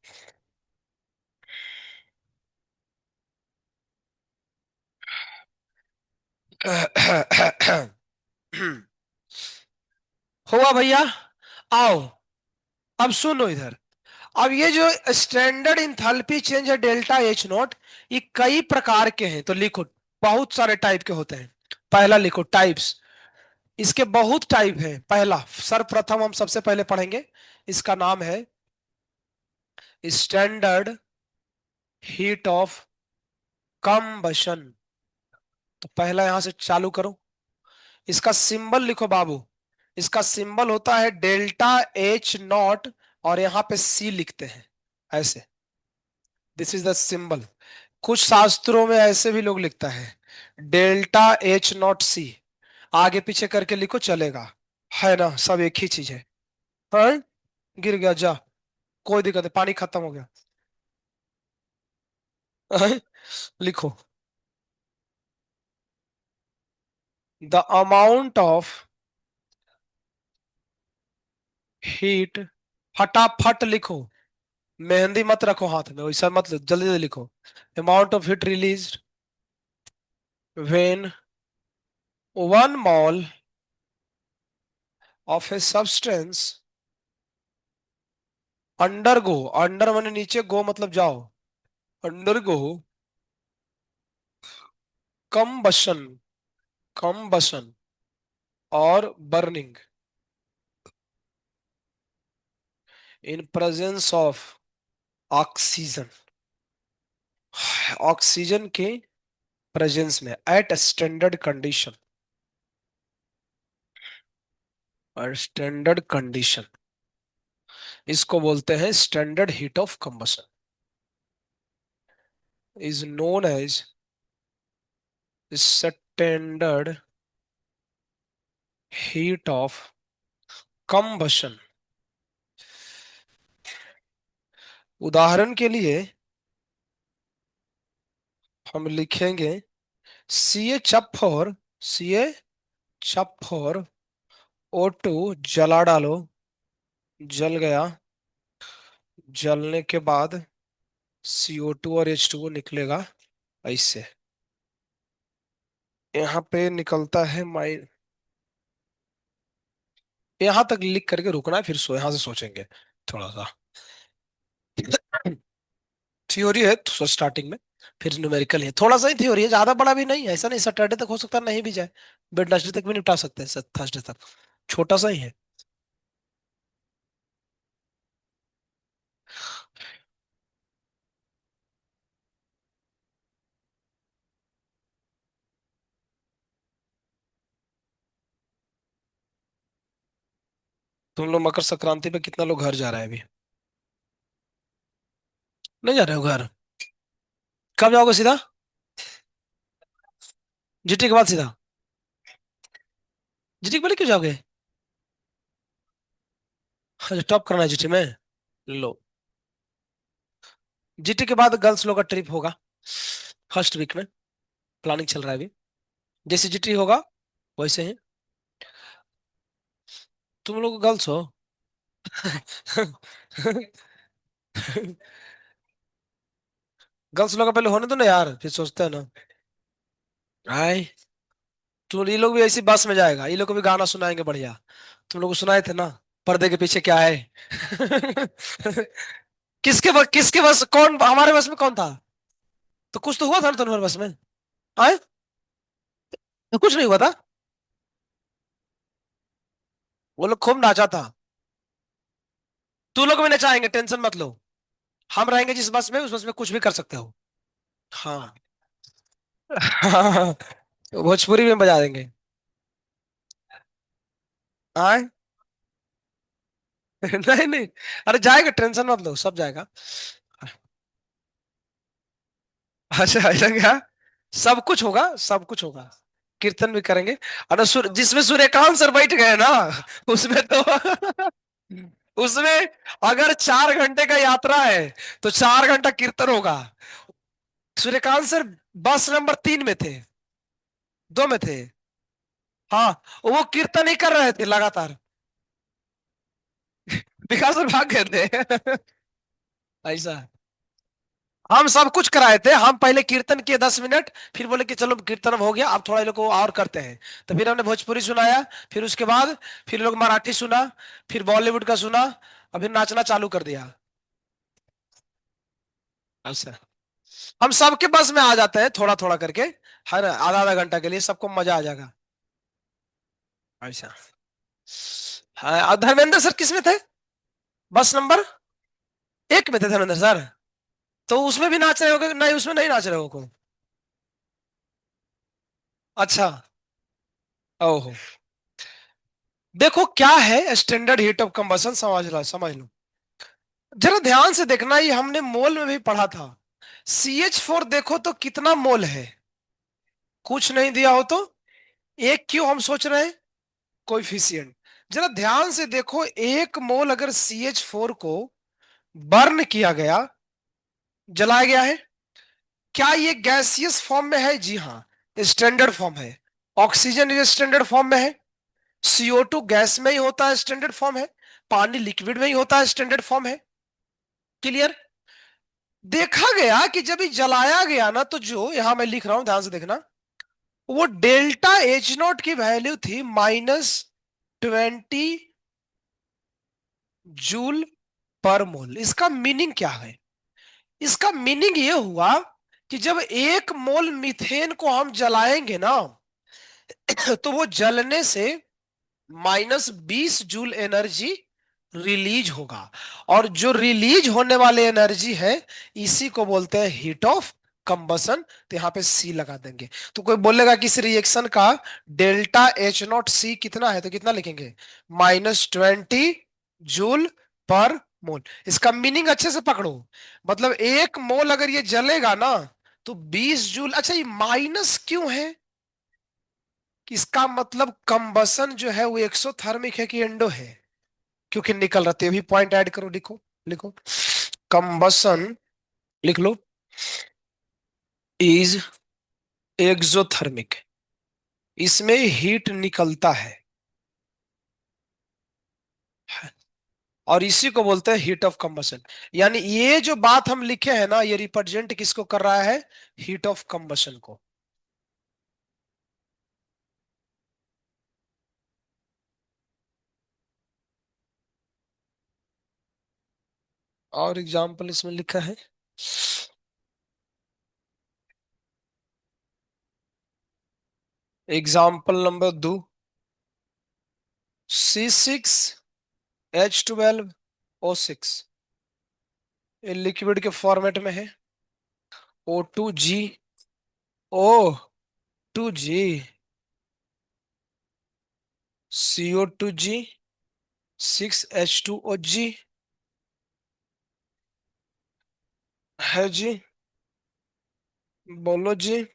हुआ भैया, आओ। अब सुनो इधर। अब ये जो स्टैंडर्ड इंथैल्पी चेंज है डेल्टा एच नॉट, ये कई प्रकार के हैं तो लिखो। बहुत सारे टाइप के होते हैं। पहला लिखो टाइप्स। इसके बहुत टाइप है। पहला, सर्वप्रथम हम सबसे पहले पढ़ेंगे, इसका नाम है स्टैंडर्ड हीट ऑफ कंबशन। तो पहला यहां से चालू करो। इसका सिंबल लिखो बाबू। इसका सिंबल होता है डेल्टा एच नॉट, और यहां पे सी लिखते हैं ऐसे। This is the symbol. कुछ शास्त्रों में ऐसे भी लोग लिखता है, डेल्टा एच नॉट सी। आगे पीछे करके लिखो चलेगा, है ना, सब एक ही चीज है। हाँ, गिर गया जा, कोई दिक्कत नहीं, पानी खत्म हो गया। हाँ? लिखो द अमाउंट ऑफ हीट। फटाफट लिखो, मेहंदी मत रखो हाथ में, वैसा मत जल्दी जल्दी लिखो। Amount of heat release when 1 mole of a substance undergo, under माने नीचे, गो मतलब जाओ, अंडर गो कम्बशन, कम्बशन और burning in presence of oxygen, oxygen के प्रेजेंस में, एट स्टैंडर्ड कंडीशन, और स्टैंडर्ड कंडीशन, इसको बोलते हैं standard heat of combustion, is known as standard heat of combustion. उदाहरण के लिए हम लिखेंगे सी ए चप फॉर O2 जला डालो, जल गया, जलने के बाद CO2 और H2O निकलेगा ऐसे। यहाँ पे निकलता है माइ। यहाँ तक लिख करके रुकना है, फिर यहाँ से सोचेंगे थोड़ा सा। थ्योरी है तो स्टार्टिंग में, फिर न्यूमेरिकल है, थोड़ा सा ही थ्योरी है, ज्यादा बड़ा भी नहीं है, ऐसा नहीं सैटरडे तक हो सकता है, नहीं भी जाए, वेडनेसडे तक भी निपटा सकते हैं, थर्सडे तक, छोटा सा ही है। तुम लोग मकर संक्रांति पे कितना लोग घर जा रहा है अभी? नहीं जा रहे हो घर? कब जाओगे सीधा? जीटी के बाद सीधा? जीटी के पहले क्यों जाओगे? अच्छा, टॉप करना है जीटी में। लो, जीटी के बाद गर्ल्स लोग का ट्रिप होगा फर्स्ट वीक में, प्लानिंग चल रहा है अभी, जैसे जीटी होगा वैसे ही। तुम लोग गर्ल्स हो। गर्ल्स लोग का पहले होने दो ना यार, फिर सोचते हैं ना। आए, तो ये लोग भी ऐसी बस में जाएगा, ये लोग को भी गाना सुनाएंगे बढ़िया। तुम लोग को सुनाए थे ना, पर्दे के पीछे क्या है। किसके बस, कौन हमारे बस में कौन था? तो कुछ तो हुआ था ना तुम्हारे बस में। आए, तो कुछ नहीं हुआ था। वो लोग खूब नाचा था। तू लोग भी नचाएंगे, टेंशन मत लो। हम रहेंगे जिस बस में, उस बस में कुछ भी कर सकते हो। हाँ। हाँ, भोजपुरी में बजा देंगे। आए। नहीं नहीं, अरे जाएगा, टेंशन मत लो, सब जाएगा। अच्छा ऐसा क्या? सब कुछ होगा, सब कुछ होगा। कीर्तन भी करेंगे। अरे जिसमें सूर्यकांत सर बैठ गए ना, उसमें तो उसमें अगर 4 घंटे का यात्रा है तो 4 घंटा कीर्तन होगा। सूर्यकांत सर बस नंबर 3 में थे, 2 में थे। हाँ, वो कीर्तन ही कर रहे थे लगातार। विकास सर भाग गए थे। ऐसा। हम सब कुछ कराए थे, हम पहले कीर्तन किए 10 मिनट, फिर बोले कि चलो कीर्तन अब हो गया, अब थोड़ा इन लोग को और करते हैं। तो फिर हमने भोजपुरी सुनाया, फिर उसके बाद फिर लोग मराठी सुना, फिर बॉलीवुड का सुना, और फिर नाचना चालू कर दिया। ऐसा। हम सबके बस में आ जाते हैं थोड़ा थोड़ा करके, हर आधा आधा घंटा के लिए, सबको मजा आ जाएगा। ऐसा। हाँ, और धर्मेंद्र सर किस में थे? बस नंबर 1 में थे धर्मेंद्र सर। तो उसमें भी नाच रहे होगे? नहीं, उसमें नहीं नाच रहे हो? अच्छा। ओहो। देखो क्या है स्टैंडर्ड हीट ऑफ कंबसन, समझ लो। जरा ध्यान से देखना, ये हमने मोल में भी पढ़ा था। CH4 देखो तो कितना मोल है, कुछ नहीं दिया हो तो एक क्यों हम सोच रहे हैं, कोएफिशिएंट। जरा ध्यान से देखो, 1 मोल अगर CH4 को बर्न किया गया, जलाया गया है, क्या ये गैसियस फॉर्म में है? जी हाँ, स्टैंडर्ड फॉर्म है। ऑक्सीजन ये स्टैंडर्ड फॉर्म में है, CO2 गैस में ही होता है, स्टैंडर्ड फॉर्म है, पानी लिक्विड में ही होता है, स्टैंडर्ड फॉर्म है। क्लियर? देखा गया कि जब ये जलाया गया ना, तो जो यहां मैं लिख रहा हूं, ध्यान से देखना, वो डेल्टा H0 की वैल्यू थी -20 जूल पर मोल। इसका मीनिंग क्या है? इसका मीनिंग ये हुआ कि जब 1 मोल मीथेन को हम जलाएंगे ना, तो वो जलने से -20 जूल एनर्जी रिलीज होगा। और जो रिलीज होने वाले एनर्जी है, इसी को बोलते हैं हीट ऑफ कंबसन। तो यहाँ पे सी लगा देंगे। तो कोई बोलेगा कि इस रिएक्शन का डेल्टा H0 C कितना है, तो कितना लिखेंगे? -20 जूल पर मोल। इसका मीनिंग अच्छे से पकड़ो, मतलब 1 मोल अगर ये जलेगा ना, तो 20 जूल। अच्छा, ये माइनस क्यों है? इसका मतलब कंबसन जो है वो एक्सोथर्मिक है कि एंडो है? क्योंकि निकल रहा, तो भी पॉइंट ऐड करो, लिखो लिखो। कंबसन लिख लो, इज एक्सोथर्मिक, इसमें हीट निकलता है, और इसी को बोलते हैं हीट ऑफ कंबसन। यानी ये जो बात हम लिखे हैं ना, ये रिप्रेजेंट किसको कर रहा है? हीट ऑफ कंबसन को। और एग्जाम्पल इसमें लिखा है, एग्जाम्पल नंबर 2, C6H12O6, ये लिक्विड के फॉर्मेट में है। O2G, CO2G, 6H2OG है जी। बोलो जी।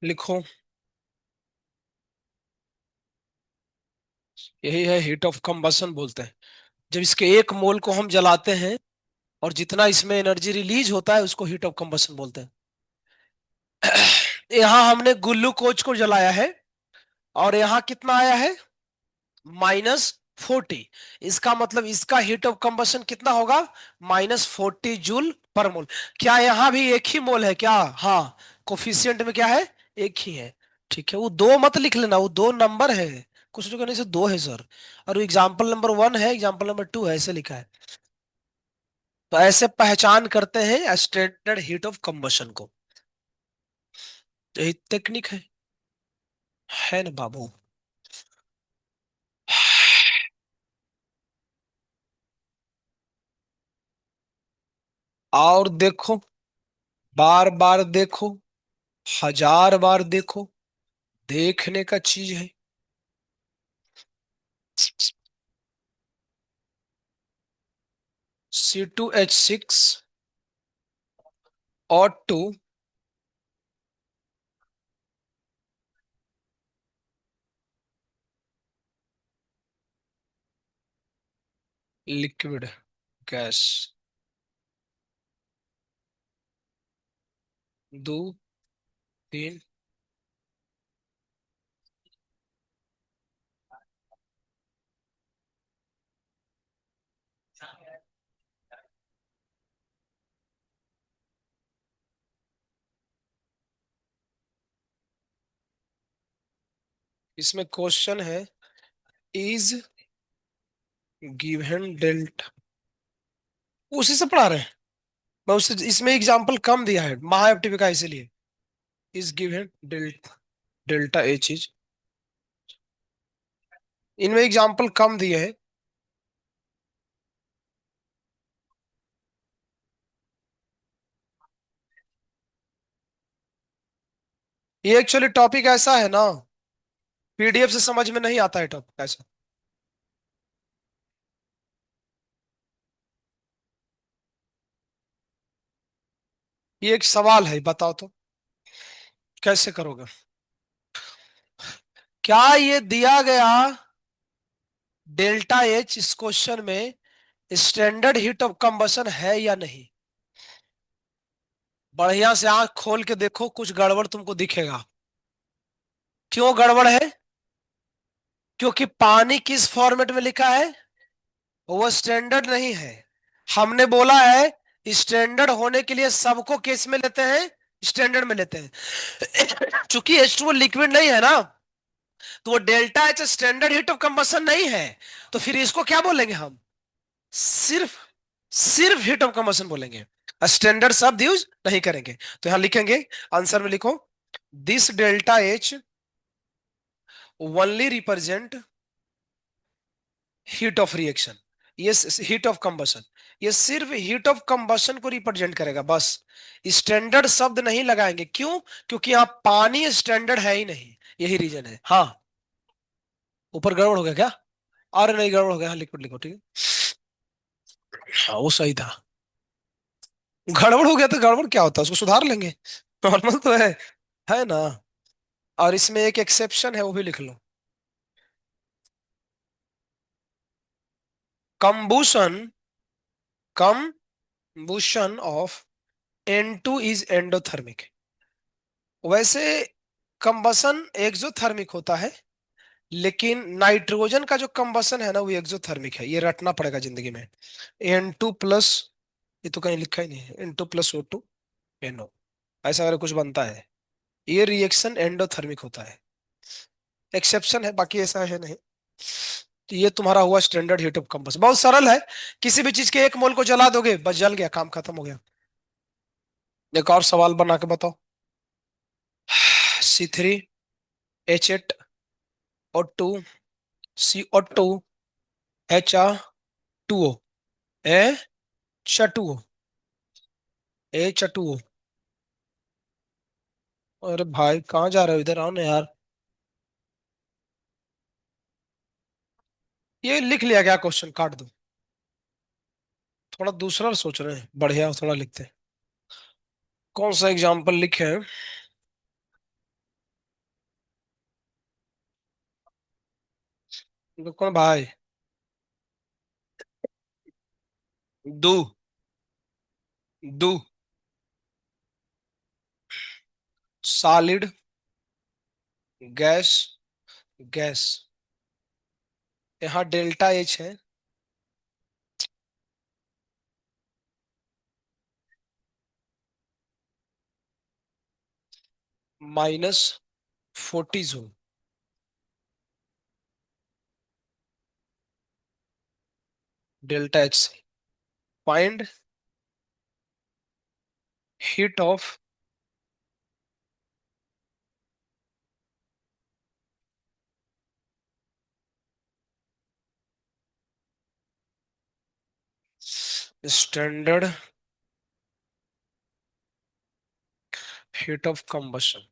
लिखो, यही है हीट ऑफ कंबसन बोलते हैं। जब इसके एक मोल को हम जलाते हैं और जितना इसमें एनर्जी रिलीज होता है, उसको हीट ऑफ कंबसन बोलते हैं। यहाँ हमने ग्लूकोज को जलाया है, और यहाँ कितना आया है? -40। इसका मतलब इसका हीट ऑफ कंबसन कितना होगा? -40 जूल पर मोल। क्या यहाँ भी एक ही मोल है क्या? हाँ, कोफिशिएंट में क्या है? एक ही है। ठीक है, वो दो मत लिख लेना, वो दो नंबर है। कुछ लोग कहने से दो है सर, और एग्जाम्पल नंबर 1 है, एग्जाम्पल नंबर 2 है, ऐसे लिखा है। तो ऐसे पहचान करते हैं स्टैंडर्ड हीट ऑफ कंबशन को। यही टेक्निक है ना बाबू? और देखो, बार बार देखो, हजार बार देखो, देखने का चीज है। C2H6 और 2 लिक्विड गैस, 2 3। इसमें क्वेश्चन है, इज गिवन डेल्टा, उसी से पढ़ा रहे हैं। मैं उससे, इसमें एग्जांपल कम दिया है महाएप्टिव का, इसीलिए। Is given delta, delta H is, इनमें एग्जांपल कम दिए हैं। ये एक्चुअली टॉपिक ऐसा है ना, पीडीएफ से समझ में नहीं आता है टॉपिक ऐसा। ये एक सवाल है, बताओ तो कैसे करोगे? क्या ये दिया गया डेल्टा एच इस क्वेश्चन में स्टैंडर्ड हीट ऑफ कंबसन है या नहीं? बढ़िया से आंख खोल के देखो, कुछ गड़बड़ तुमको दिखेगा। क्यों गड़बड़ है? क्योंकि पानी किस फॉर्मेट में लिखा है? वो स्टैंडर्ड नहीं है। हमने बोला है स्टैंडर्ड होने के लिए सबको किस में लेते हैं? स्टैंडर्ड में लेते हैं। चूंकि H2O लिक्विड नहीं है ना, तो वो delta H standard heat of combustion नहीं है, तो फिर इसको क्या बोलेंगे हम? सिर्फ सिर्फ हीट ऑफ कंबसन बोलेंगे, स्टैंडर्ड शब्द यूज नहीं करेंगे। तो यहां लिखेंगे, आंसर में लिखो, this delta H only represent heat of reaction, ये हीट ऑफ कंबसन, ये सिर्फ हीट ऑफ कंबसन को रिप्रेजेंट करेगा बस। स्टैंडर्ड शब्द नहीं लगाएंगे, क्यों? क्योंकि यहाँ पानी स्टैंडर्ड है ही नहीं, यही रीजन है। हाँ, ऊपर गड़बड़ हो गया क्या? अरे नहीं गड़बड़ हो गया, हाँ लिक्विड लिखो, ठीक है। हाँ वो सही था। गड़बड़ हो गया तो गड़बड़ क्या होता है, उसको सुधार लेंगे, नॉर्मल तो है ना। और इसमें एक एक्सेप्शन है, वो भी लिख लो। कंबूशन कंबूशन ऑफ N2 इज एंडोथर्मिक। वैसे कंबसन एक्सोथर्मिक होता है, लेकिन नाइट्रोजन का जो कंबसन है ना, वो एक्सोथर्मिक है, ये रटना पड़ेगा जिंदगी में। N2 प्लस, ये तो कहीं लिखा ही नहीं है, N2 + O2 NO, ऐसा अगर कुछ बनता है, ये रिएक्शन एंडोथर्मिक होता है। एक्सेप्शन है, बाकी ऐसा है नहीं। तो ये तुम्हारा हुआ स्टैंडर्ड हीट ऑफ कंबसन, बहुत सरल है। किसी भी चीज के एक मोल को जला दोगे, बस जल गया, काम खत्म हो गया। एक और सवाल बना के बताओ। C3H8O2CO2 ए H2O, H2O। अरे भाई कहाँ जा रहे हो, इधर आओ ना यार। ये लिख लिया क्या क्वेश्चन, काट दो। थोड़ा दूसरा सोच रहे हैं, बढ़िया थोड़ा लिखते हैं। कौन सा एग्जाम्पल लिखे हैं? कौन भाई? दू दू सॉलिड, गैस, गैस। यहाँ डेल्टा एच है, -40 जूल। डेल्टा एच से find heat of standard heat of combustion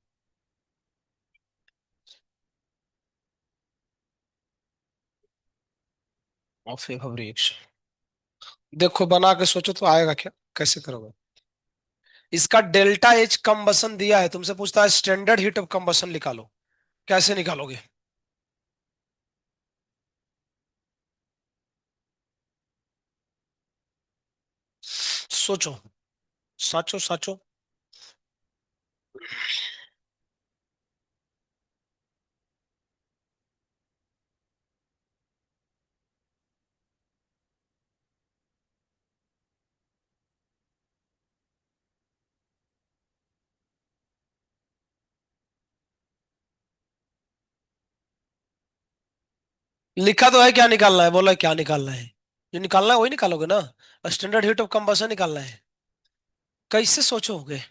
of A reaction. देखो बना के सोचो तो आएगा क्या, कैसे करोगे? इसका डेल्टा एच कंबसन दिया है, तुमसे पूछता है स्टैंडर्ड हीट ऑफ कंबसन निकालो, कैसे निकालोगे? सोचो, साचो साचो। लिखा तो है क्या निकालना है, बोला क्या निकालना है? जो निकालना है वही निकालोगे ना, स्टैंडर्ड हीट ऑफ कंबसन निकालना है। कैसे सोचोगे?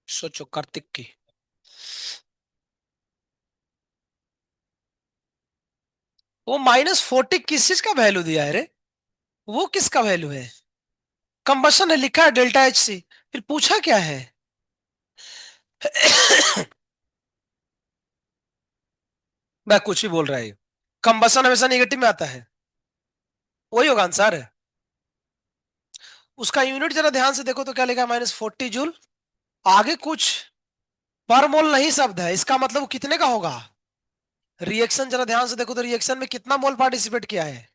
सोचो कार्तिक की। वो -40 किस चीज का वैल्यू दिया है रे? वो किसका वैल्यू है? कंबसन है, लिखा है डेल्टा एच सी, फिर पूछा क्या है? मैं कुछ भी बोल रहा है। कंबसन हमेशा नेगेटिव में आता है, वही होगा आंसर। उसका यूनिट जरा ध्यान से देखो तो क्या लिखा है, -40 जूल। आगे कुछ पर मोल नहीं शब्द है, इसका मतलब वो कितने का होगा? रिएक्शन जरा ध्यान से देखो तो रिएक्शन में कितना मोल पार्टिसिपेट किया है?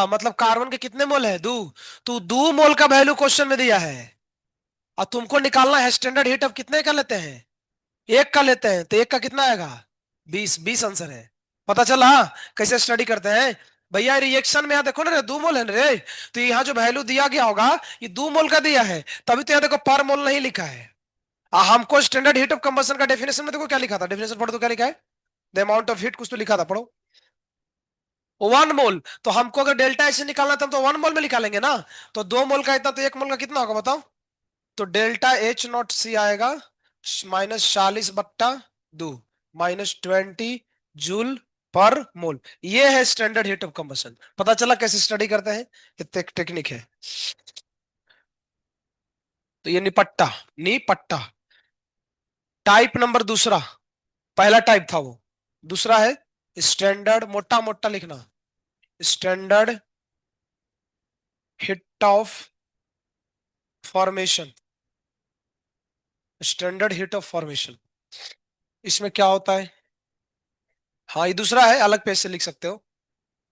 मतलब कार्बन के कितने मोल है, दो। तो 2 मोल का वैल्यू क्वेश्चन में दिया है, और तुमको निकालना है स्टैंडर्ड हीट ऑफ कितने का लेते हैं, एक का लेते हैं, तो एक का कितना आएगा? 20 आंसर है। पता चला कैसे स्टडी करते हैं? भैया रिएक्शन में यहाँ देखो ना रे, 2 मोल है ना रे, तो यहाँ जो वैल्यू दिया गया होगा, ये 2 मोल का दिया है, तभी तो यहाँ देखो पर मोल नहीं लिखा है। हमको स्टैंडर्ड हीट ऑफ कंबशन का डेफिनेशन में देखो क्या लिखा था, डेफिनेशन पढ़ो तो क्या लिखा है, द अमाउंट ऑफ हीट, कुछ तो लिखा था, पढ़ो। 1 मोल, तो हमको अगर डेल्टा ऐसे निकालना था तो 1 मोल में निकालेंगे ना। तो 2 मोल का इतना, तो 1 मोल का कितना होगा बताओ। तो डेल्टा एच नॉट सी आएगा -40/2 -20 जूल पर मोल। ये है स्टैंडर्ड हीट ऑफ कंबशन। पता चला कैसे स्टडी करते हैं, ये टेक्निक है। तो ये निपट्टा, निपट्टा टाइप नंबर दूसरा, पहला टाइप था वो, दूसरा है स्टैंडर्ड, मोटा मोटा लिखना, standard hit of formation, standard hit of formation. इसमें क्या होता है, हाँ ये दूसरा है, अलग पेज से लिख सकते हो,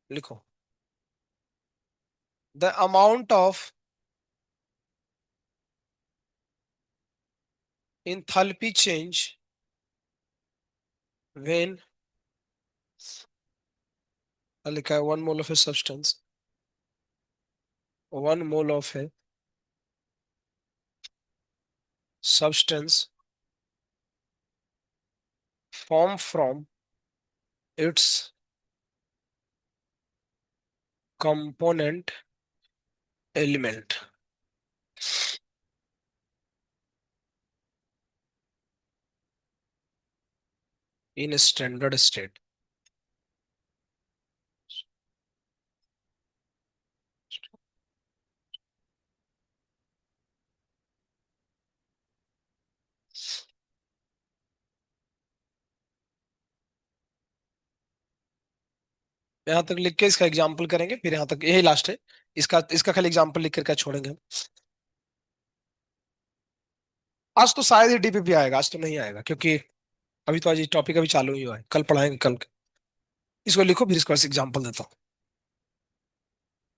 लिखो। The amount of enthalpy change when, लिखा है 1 mole of a substance, 1 mole of A substance form from its component element in a standard state। यहां तक लिख के इसका एग्जाम्पल करेंगे, फिर यहां तक, यही लास्ट है। इसका इसका खाली एग्जाम्पल लिख करके छोड़ेंगे हम। आज तो शायद ही डीपीपी आएगा, आज तो नहीं आएगा, क्योंकि अभी तो आज ये टॉपिक अभी चालू ही हुआ है, कल पढ़ाएंगे कल। इसको लिखो, फिर इसको एग्जाम्पल देता हूँ।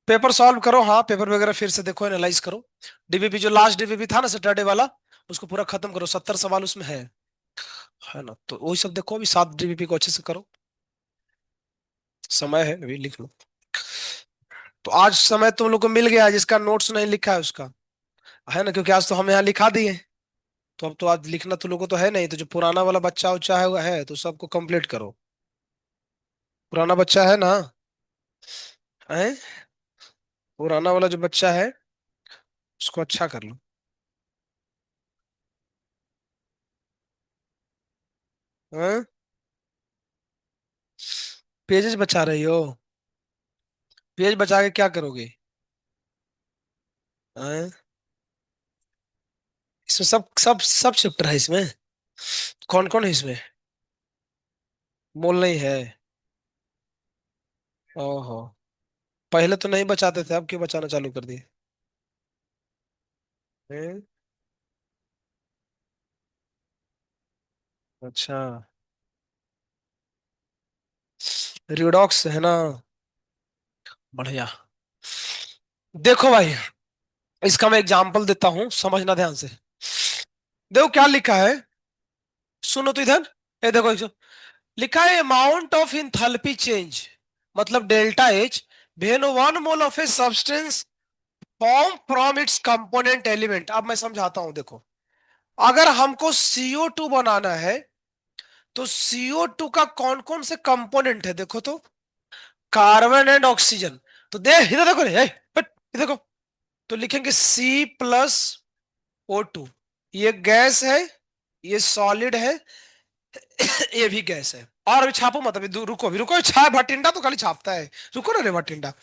पेपर सॉल्व करो, हाँ पेपर वगैरह फिर से देखो, एनालाइज करो। डीबीपी जो लास्ट डीबीपी था ना सैटरडे वाला, उसको पूरा खत्म करो, 70 सवाल उसमें है ना। तो वही सब देखो, अभी 7 डीबीपी को अच्छे से करो, समय है अभी, लिख लो। तो आज समय तुम लोग को मिल गया, जिसका नोट्स नहीं लिखा है उसका, है ना, क्योंकि आज तो हम यहाँ लिखा दिए। तो अब तो आज लिखना तुम लोगों को तो है नहीं, तो जो पुराना वाला बच्चा उच्चा है, वो है तो सबको कंप्लीट करो। पुराना बच्चा है ना, है, पुराना वाला जो बच्चा है उसको अच्छा कर लो। हैं? पेजेस बचा रही हो, पेज बचा के क्या करोगे? हैं? इसमें सब सब सब चैप्टर है इसमें, कौन कौन है इसमें? मोल नहीं है? ओहो, पहले तो नहीं बचाते थे, अब क्यों बचाना चालू कर दिए? हैं? अच्छा, रिडॉक्स है ना, बढ़िया। देखो भाई, इसका मैं एग्जांपल देता हूं, समझना ध्यान से। देखो क्या लिखा है, सुनो तो इधर, ये देखो लिखा है अमाउंट ऑफ इंथैल्पी चेंज, मतलब delta H, when 1 mole of a substance form from its component element. अब मैं समझाता हूं, देखो, अगर हमको CO2 बनाना है, तो CO2 का कौन कौन से कंपोनेंट है देखो तो, कार्बन एंड ऑक्सीजन। तो देख इधर देखो रे, इधर देखो, तो लिखेंगे C+O2, ये गैस है, ये सॉलिड है, ये भी गैस है। और अभी छापो मत, अभी रुको, अभी रुको, छाप भटिंडा तो खाली छापता है, रुको ना रे भटिंडा।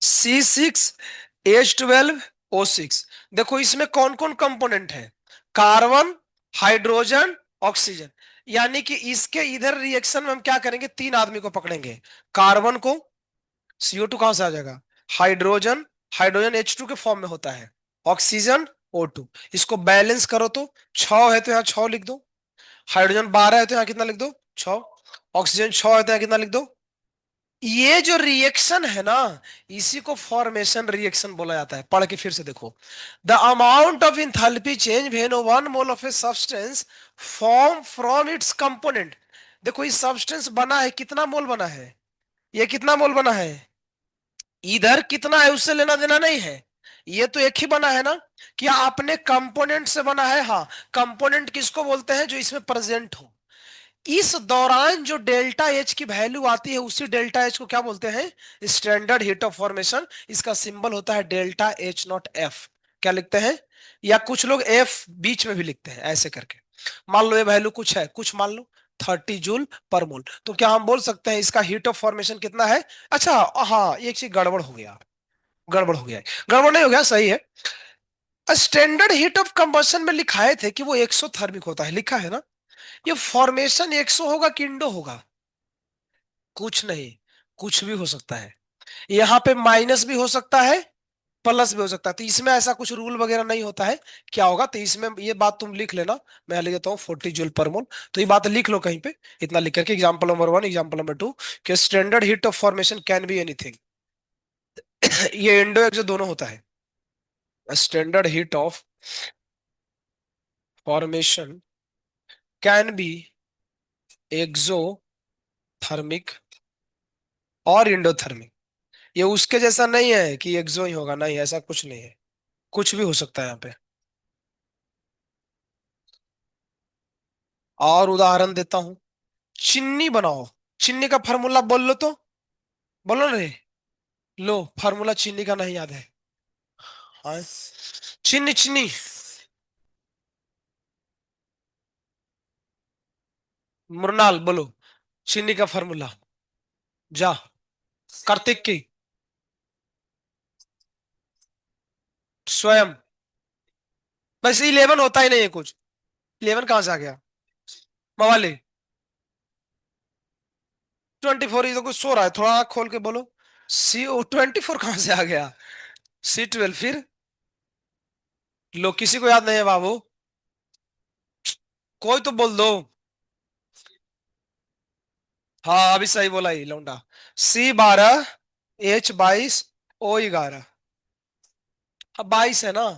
C6H12O6, देखो इसमें कौन कौन कंपोनेंट है, कार्बन, हाइड्रोजन, ऑक्सीजन। यानी कि इसके इधर रिएक्शन में हम क्या करेंगे, 3 आदमी को पकड़ेंगे, कार्बन को, CO2 कहां से आ जाएगा, हाइड्रोजन, हाइड्रोजन H2 के फॉर्म में होता है, ऑक्सीजन O2, इसको बैलेंस करो तो 6 है तो यहाँ 6 लिख दो, हाइड्रोजन 12 है तो यहाँ कितना लिख दो, 6, ऑक्सीजन 6 है तो यहाँ कितना लिख दो। ये जो रिएक्शन है ना, इसी को फॉर्मेशन रिएक्शन बोला जाता है। पढ़ के फिर से देखो, the amount of enthalpy change when 1 mole of a substance form from its component. देखो इस सब्सटेंस बना है, कितना मोल बना है, ये कितना मोल बना है, इधर कितना है उससे लेना देना नहीं है, ये तो एक ही बना है ना, क्या आपने कंपोनेंट से बना है? हाँ। कंपोनेंट किसको बोलते हैं? जो इसमें प्रेजेंट हो। इस दौरान जो डेल्टा एच की वैल्यू आती है, उसी डेल्टा एच को क्या बोलते हैं? Standard heat of formation. इसका सिंबल होता है डेल्टा एच नॉट एफ। क्या लिखते हैं? या कुछ लोग एफ बीच में भी लिखते हैं ऐसे करके। मान लो ये वैल्यू कुछ है, कुछ मान लो 30 जूल पर मोल, तो क्या हम बोल सकते हैं इसका हीट ऑफ फॉर्मेशन कितना है? अच्छा, हाँ, एक चीज गड़बड़ हो गया। गड़बड़ हो गया है। गड़बड़ नहीं हो गया, सही है। स्टैंडर्ड हीट ऑफ कंबशन में लिखाए थे कि वो एक्सोथर्मिक होता है, लिखा है ना? ये फॉर्मेशन 100 होगा कि इंडो होगा? कुछ नहीं, कुछ भी हो सकता है। यहाँ पे माइनस भी हो सकता है, प्लस भी हो सकता है, तो इसमें ऐसा कुछ रूल वगैरह नहीं होता है। क्या होगा, तो इसमें ये बात तुम लिख लेना। मैं लिख देता हूँ 40 जूल पर मोल। तो ये बात लिख लो कहीं पे, इतना लिख करके, एग्जाम्पल नंबर 1, एग्जाम्पल नंबर 2, कि standard heat of formation can be anything. ये इंडो एक्सो दोनों होता है। Standard heat of formation can be exothermic और इंडोथर्मिक। ये उसके जैसा नहीं है कि एक्सो ही होगा, नहीं, ऐसा कुछ नहीं है। कुछ भी हो सकता है यहाँ पे। और उदाहरण देता हूं। चिन्नी बनाओ। चिन्नी का फार्मूला बोल लो तो। बोलो ना रे। लो, फार्मूला चीनी का नहीं याद है? हाँ। चीनी चीनी। मुरनाल बोलो। चीनी का फार्मूला। जा। कार्तिक की। स्वयं। बस 11 होता ही नहीं है कुछ। 11 कहां से आ गया? मवाली। 24, ये तो कुछ सो रहा है, थोड़ा आँख खोल के बोलो। CO24 कहां से आ गया? C12 फिर। लो, किसी को याद नहीं है बाबू? कोई तो बोल दो। हाँ, अभी सही बोला ही लौंडा। C12H22O11। अब 22 है ना?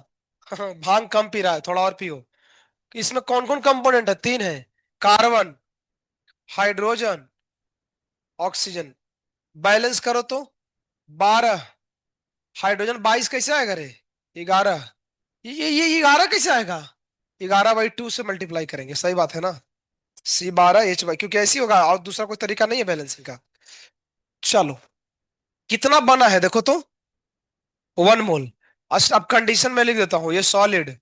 भांग कम पी रहा है, थोड़ा और पियो। इसमें कौन कौन कंपोनेंट है? 3 है। Carbon, hydrogen, oxygen. बैलेंस करो तो 12। हाइड्रोजन 22 कैसे आएगा रे? 11। ये 11 कैसे आएगा? 11/2 से मल्टीप्लाई करेंगे, सही बात है ना? C12H, क्योंकि ऐसी होगा, और दूसरा कोई तरीका नहीं है बैलेंसिंग का। चलो, कितना बना है देखो तो। 1 मोल। अब कंडीशन में लिख देता हूं, ये सॉलिड,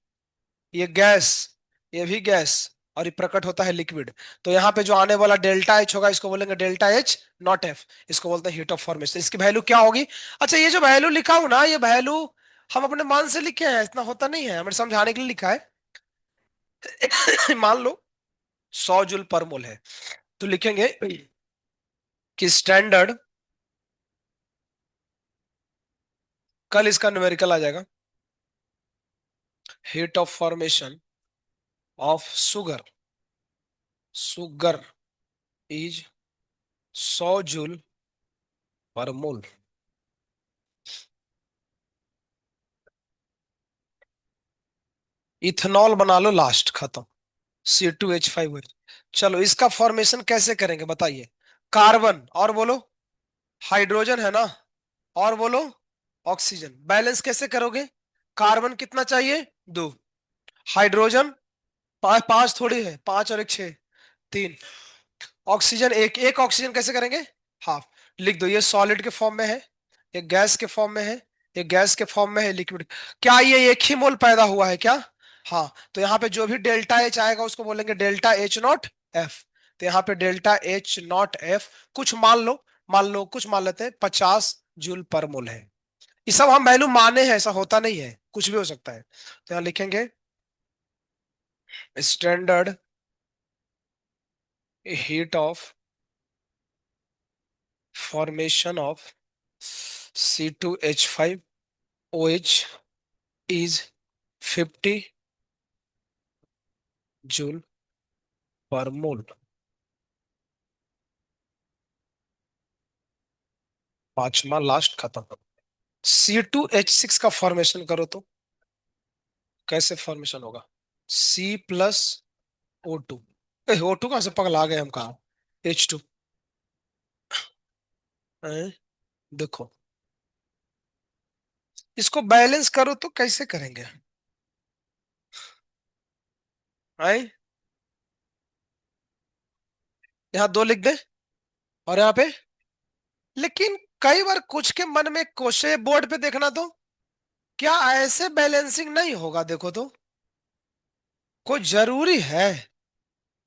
ये गैस, ये भी गैस, और ये प्रकट होता है लिक्विड। तो यहाँ पे जो आने वाला डेल्टा एच होगा, इसको बोलेंगे डेल्टा एच नॉट एफ। इसको बोलते हैं हीट ऑफ फॉर्मेशन। इसकी वैल्यू क्या होगी? अच्छा, ये जो वैल्यू लिखा हूं ना, ये वैल्यू हम अपने मान से लिखे हैं, इतना होता नहीं है, हमें समझाने के लिए लिखा है। मान लो 100 जूल पर मोल है, तो लिखेंगे कि स्टैंडर्ड, कल इसका न्यूमेरिकल आ जाएगा, heat of formation of sugar, sugar is 100 joule per mole. Ethanol बना लो, लास्ट खत्म। C2H5। चलो, इसका फॉर्मेशन कैसे करेंगे बताइए? कार्बन, और बोलो हाइड्रोजन है ना, और बोलो ऑक्सीजन। बैलेंस कैसे करोगे? कार्बन कितना चाहिए? 2। हाइड्रोजन 5 थोड़ी है, 5 और 1 6, 3। ऑक्सीजन एक, एक ऑक्सीजन कैसे करेंगे? हाफ। लिख दो, ये सॉलिड के फॉर्म में है, ये गैस के फॉर्म में है, ये गैस के फॉर्म में है, लिक्विड। क्या ये एक ही मोल पैदा हुआ है क्या? हाँ। तो यहाँ पे जो भी डेल्टा एच आएगा, उसको बोलेंगे डेल्टा एच नॉट एफ। तो यहाँ पे डेल्टा एच नॉट एफ, कुछ मान लो, मान लो कुछ मान लेते हैं, 50 जूल पर मोल है। ये सब हम वैल्यू माने हैं, ऐसा होता नहीं है, कुछ भी हो सकता है। तो यहाँ लिखेंगे standard heat of formation of C2H5OH is 50 joule per mole. पांचवा लास्ट खत्म। C2H6 का फॉर्मेशन करो तो कैसे फॉर्मेशन होगा? C+O2। O2 कहां से पगला गए हम, कहा H2। देखो, इसको बैलेंस करो तो कैसे करेंगे? आई, यहाँ दो लिख दे और यहाँ पे। लेकिन कई बार कुछ के मन में क्वेश्चन बोर्ड पे देखना तो, क्या ऐसे बैलेंसिंग नहीं होगा? देखो तो, कोई जरूरी है?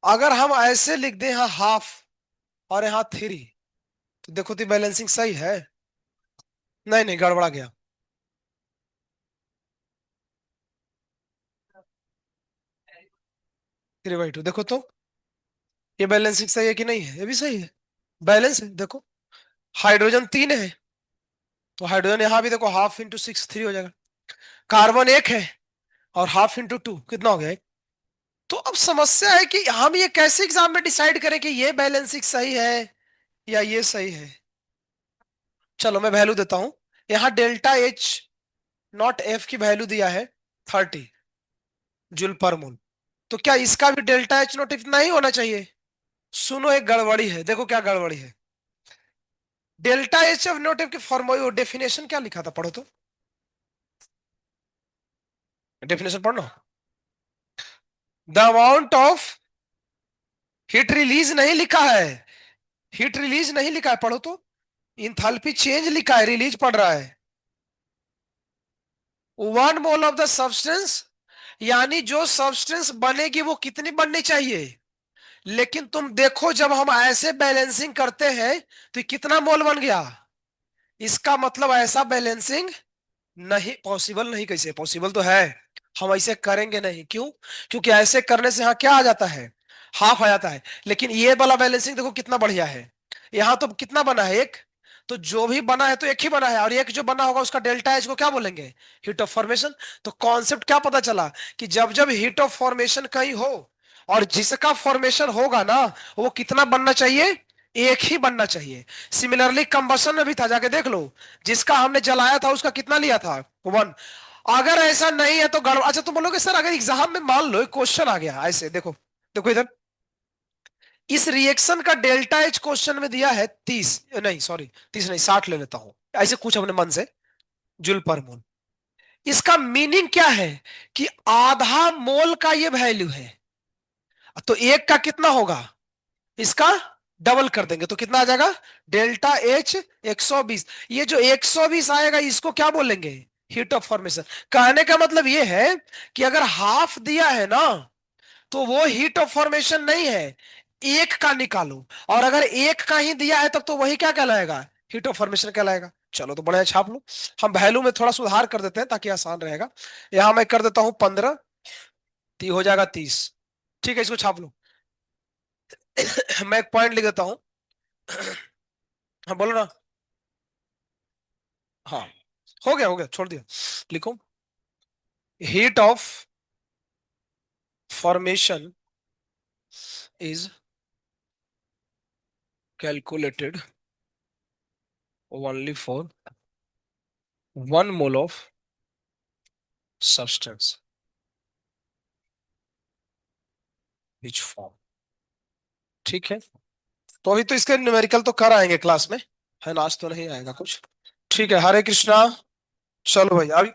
अगर हम ऐसे लिख दें यहाँ हाफ और यहाँ थ्री, तो देखो तो बैलेंसिंग सही है? नहीं नहीं, गड़बड़ा गया। 3/2, देखो तो ये बैलेंसिंग सही है कि नहीं है? ये भी सही है, बैलेंस है। देखो, हाइड्रोजन तीन है, तो हाइड्रोजन यहाँ भी देखो, हाफ इंटू सिक्स थ्री हो जाएगा। कार्बन एक है, और हाफ इंटू टू कितना हो गया? एक। तो अब समस्या है कि हम ये कैसे एग्जाम में डिसाइड करें कि ये बैलेंसिंग सही है या ये सही है? चलो मैं वैल्यू देता हूं। यहाँ डेल्टा एच नॉट एफ की वैल्यू दिया है 30 जूल पर मोल। तो क्या इसका भी डेल्टा एच नॉट इतना ही होना चाहिए? सुनो, एक गड़बड़ी है, देखो क्या गड़बड़ी है। Delta H F not F की फॉर्मूला डेफिनेशन क्या लिखा था, पढ़ो तो। डेफिनेशन पढ़ना। The amount of heat release नहीं लिखा है, हीट रिलीज नहीं लिखा है, पढ़ो तो। इंथैल्पी चेंज लिखा है, रिलीज पढ़ रहा है। 1 मोल ऑफ द सब्सटेंस, यानी जो सब्सटेंस बनेगी वो कितनी बननी चाहिए? लेकिन तुम देखो, जब हम ऐसे बैलेंसिंग करते हैं तो ये कितना मोल बन गया? इसका मतलब ऐसा बैलेंसिंग नहीं पॉसिबल, नहीं। कैसे पॉसिबल? तो है, हम ऐसे करेंगे नहीं। क्यों? क्योंकि ऐसे करने से यहाँ क्या आ जाता है? हाफ आ जाता है। लेकिन ये वाला बैलेंसिंग देखो कितना बढ़िया है। यहाँ तो कितना बना है? एक। तो जो भी बना है तो एक ही बना है, और एक जो बना होगा उसका डेल्टा एच को क्या बोलेंगे? Heat of formation. तो कॉन्सेप्ट क्या पता चला? कि जब जब हीट ऑफ फॉर्मेशन कहीं हो, और जिसका फॉर्मेशन होगा ना, वो कितना बनना चाहिए? एक ही बनना चाहिए। सिमिलरली कंबशन में भी था, जाके देख लो। जिसका हमने जलाया था उसका कितना लिया था? वन। अगर ऐसा नहीं है तो गड़बड़। अच्छा, तुम बोलोगे सर अगर एग्जाम में मान लो एक क्वेश्चन आ गया ऐसे, देखो, देखो इधर, इस रिएक्शन का डेल्टा एच क्वेश्चन में दिया है 30, नहीं सॉरी 30 नहीं, 60 ले लेता हूं, ऐसे कुछ अपने मन से, जूल पर मोल। इसका मीनिंग क्या है? कि आधा मोल का ये वैल्यू है, तो एक का कितना होगा? इसका डबल कर देंगे तो कितना आ जाएगा? Delta H 120। ये जो 120 आएगा इसको क्या बोलेंगे? Heat of formation. कहने का मतलब ये है कि अगर हाफ दिया है ना, तो वो हीट ऑफ फॉर्मेशन नहीं है, एक का निकालो। और अगर एक का ही दिया है तब तो वही क्या कहलाएगा? हीट ऑफ फॉर्मेशन कहलाएगा। चलो तो बढ़िया, छाप लो। हम वैल्यू में थोड़ा सुधार कर देते हैं ताकि आसान रहेगा। यहां मैं कर देता हूं 15, तो हो जाएगा 30। ठीक है, इसको छाप लो। मैं एक पॉइंट लिख देता हूं। हाँ बोलो ना। हाँ, हो गया हो गया, छोड़ दिया। लिखो, heat of formation is calculated only for 1 mole of substance which form. ठीक है, तो अभी तो इसके न्यूमेरिकल तो कर आएंगे क्लास में, है ना? आज तो नहीं आएगा कुछ। ठीक है, हरे कृष्णा। चलो भाई अभी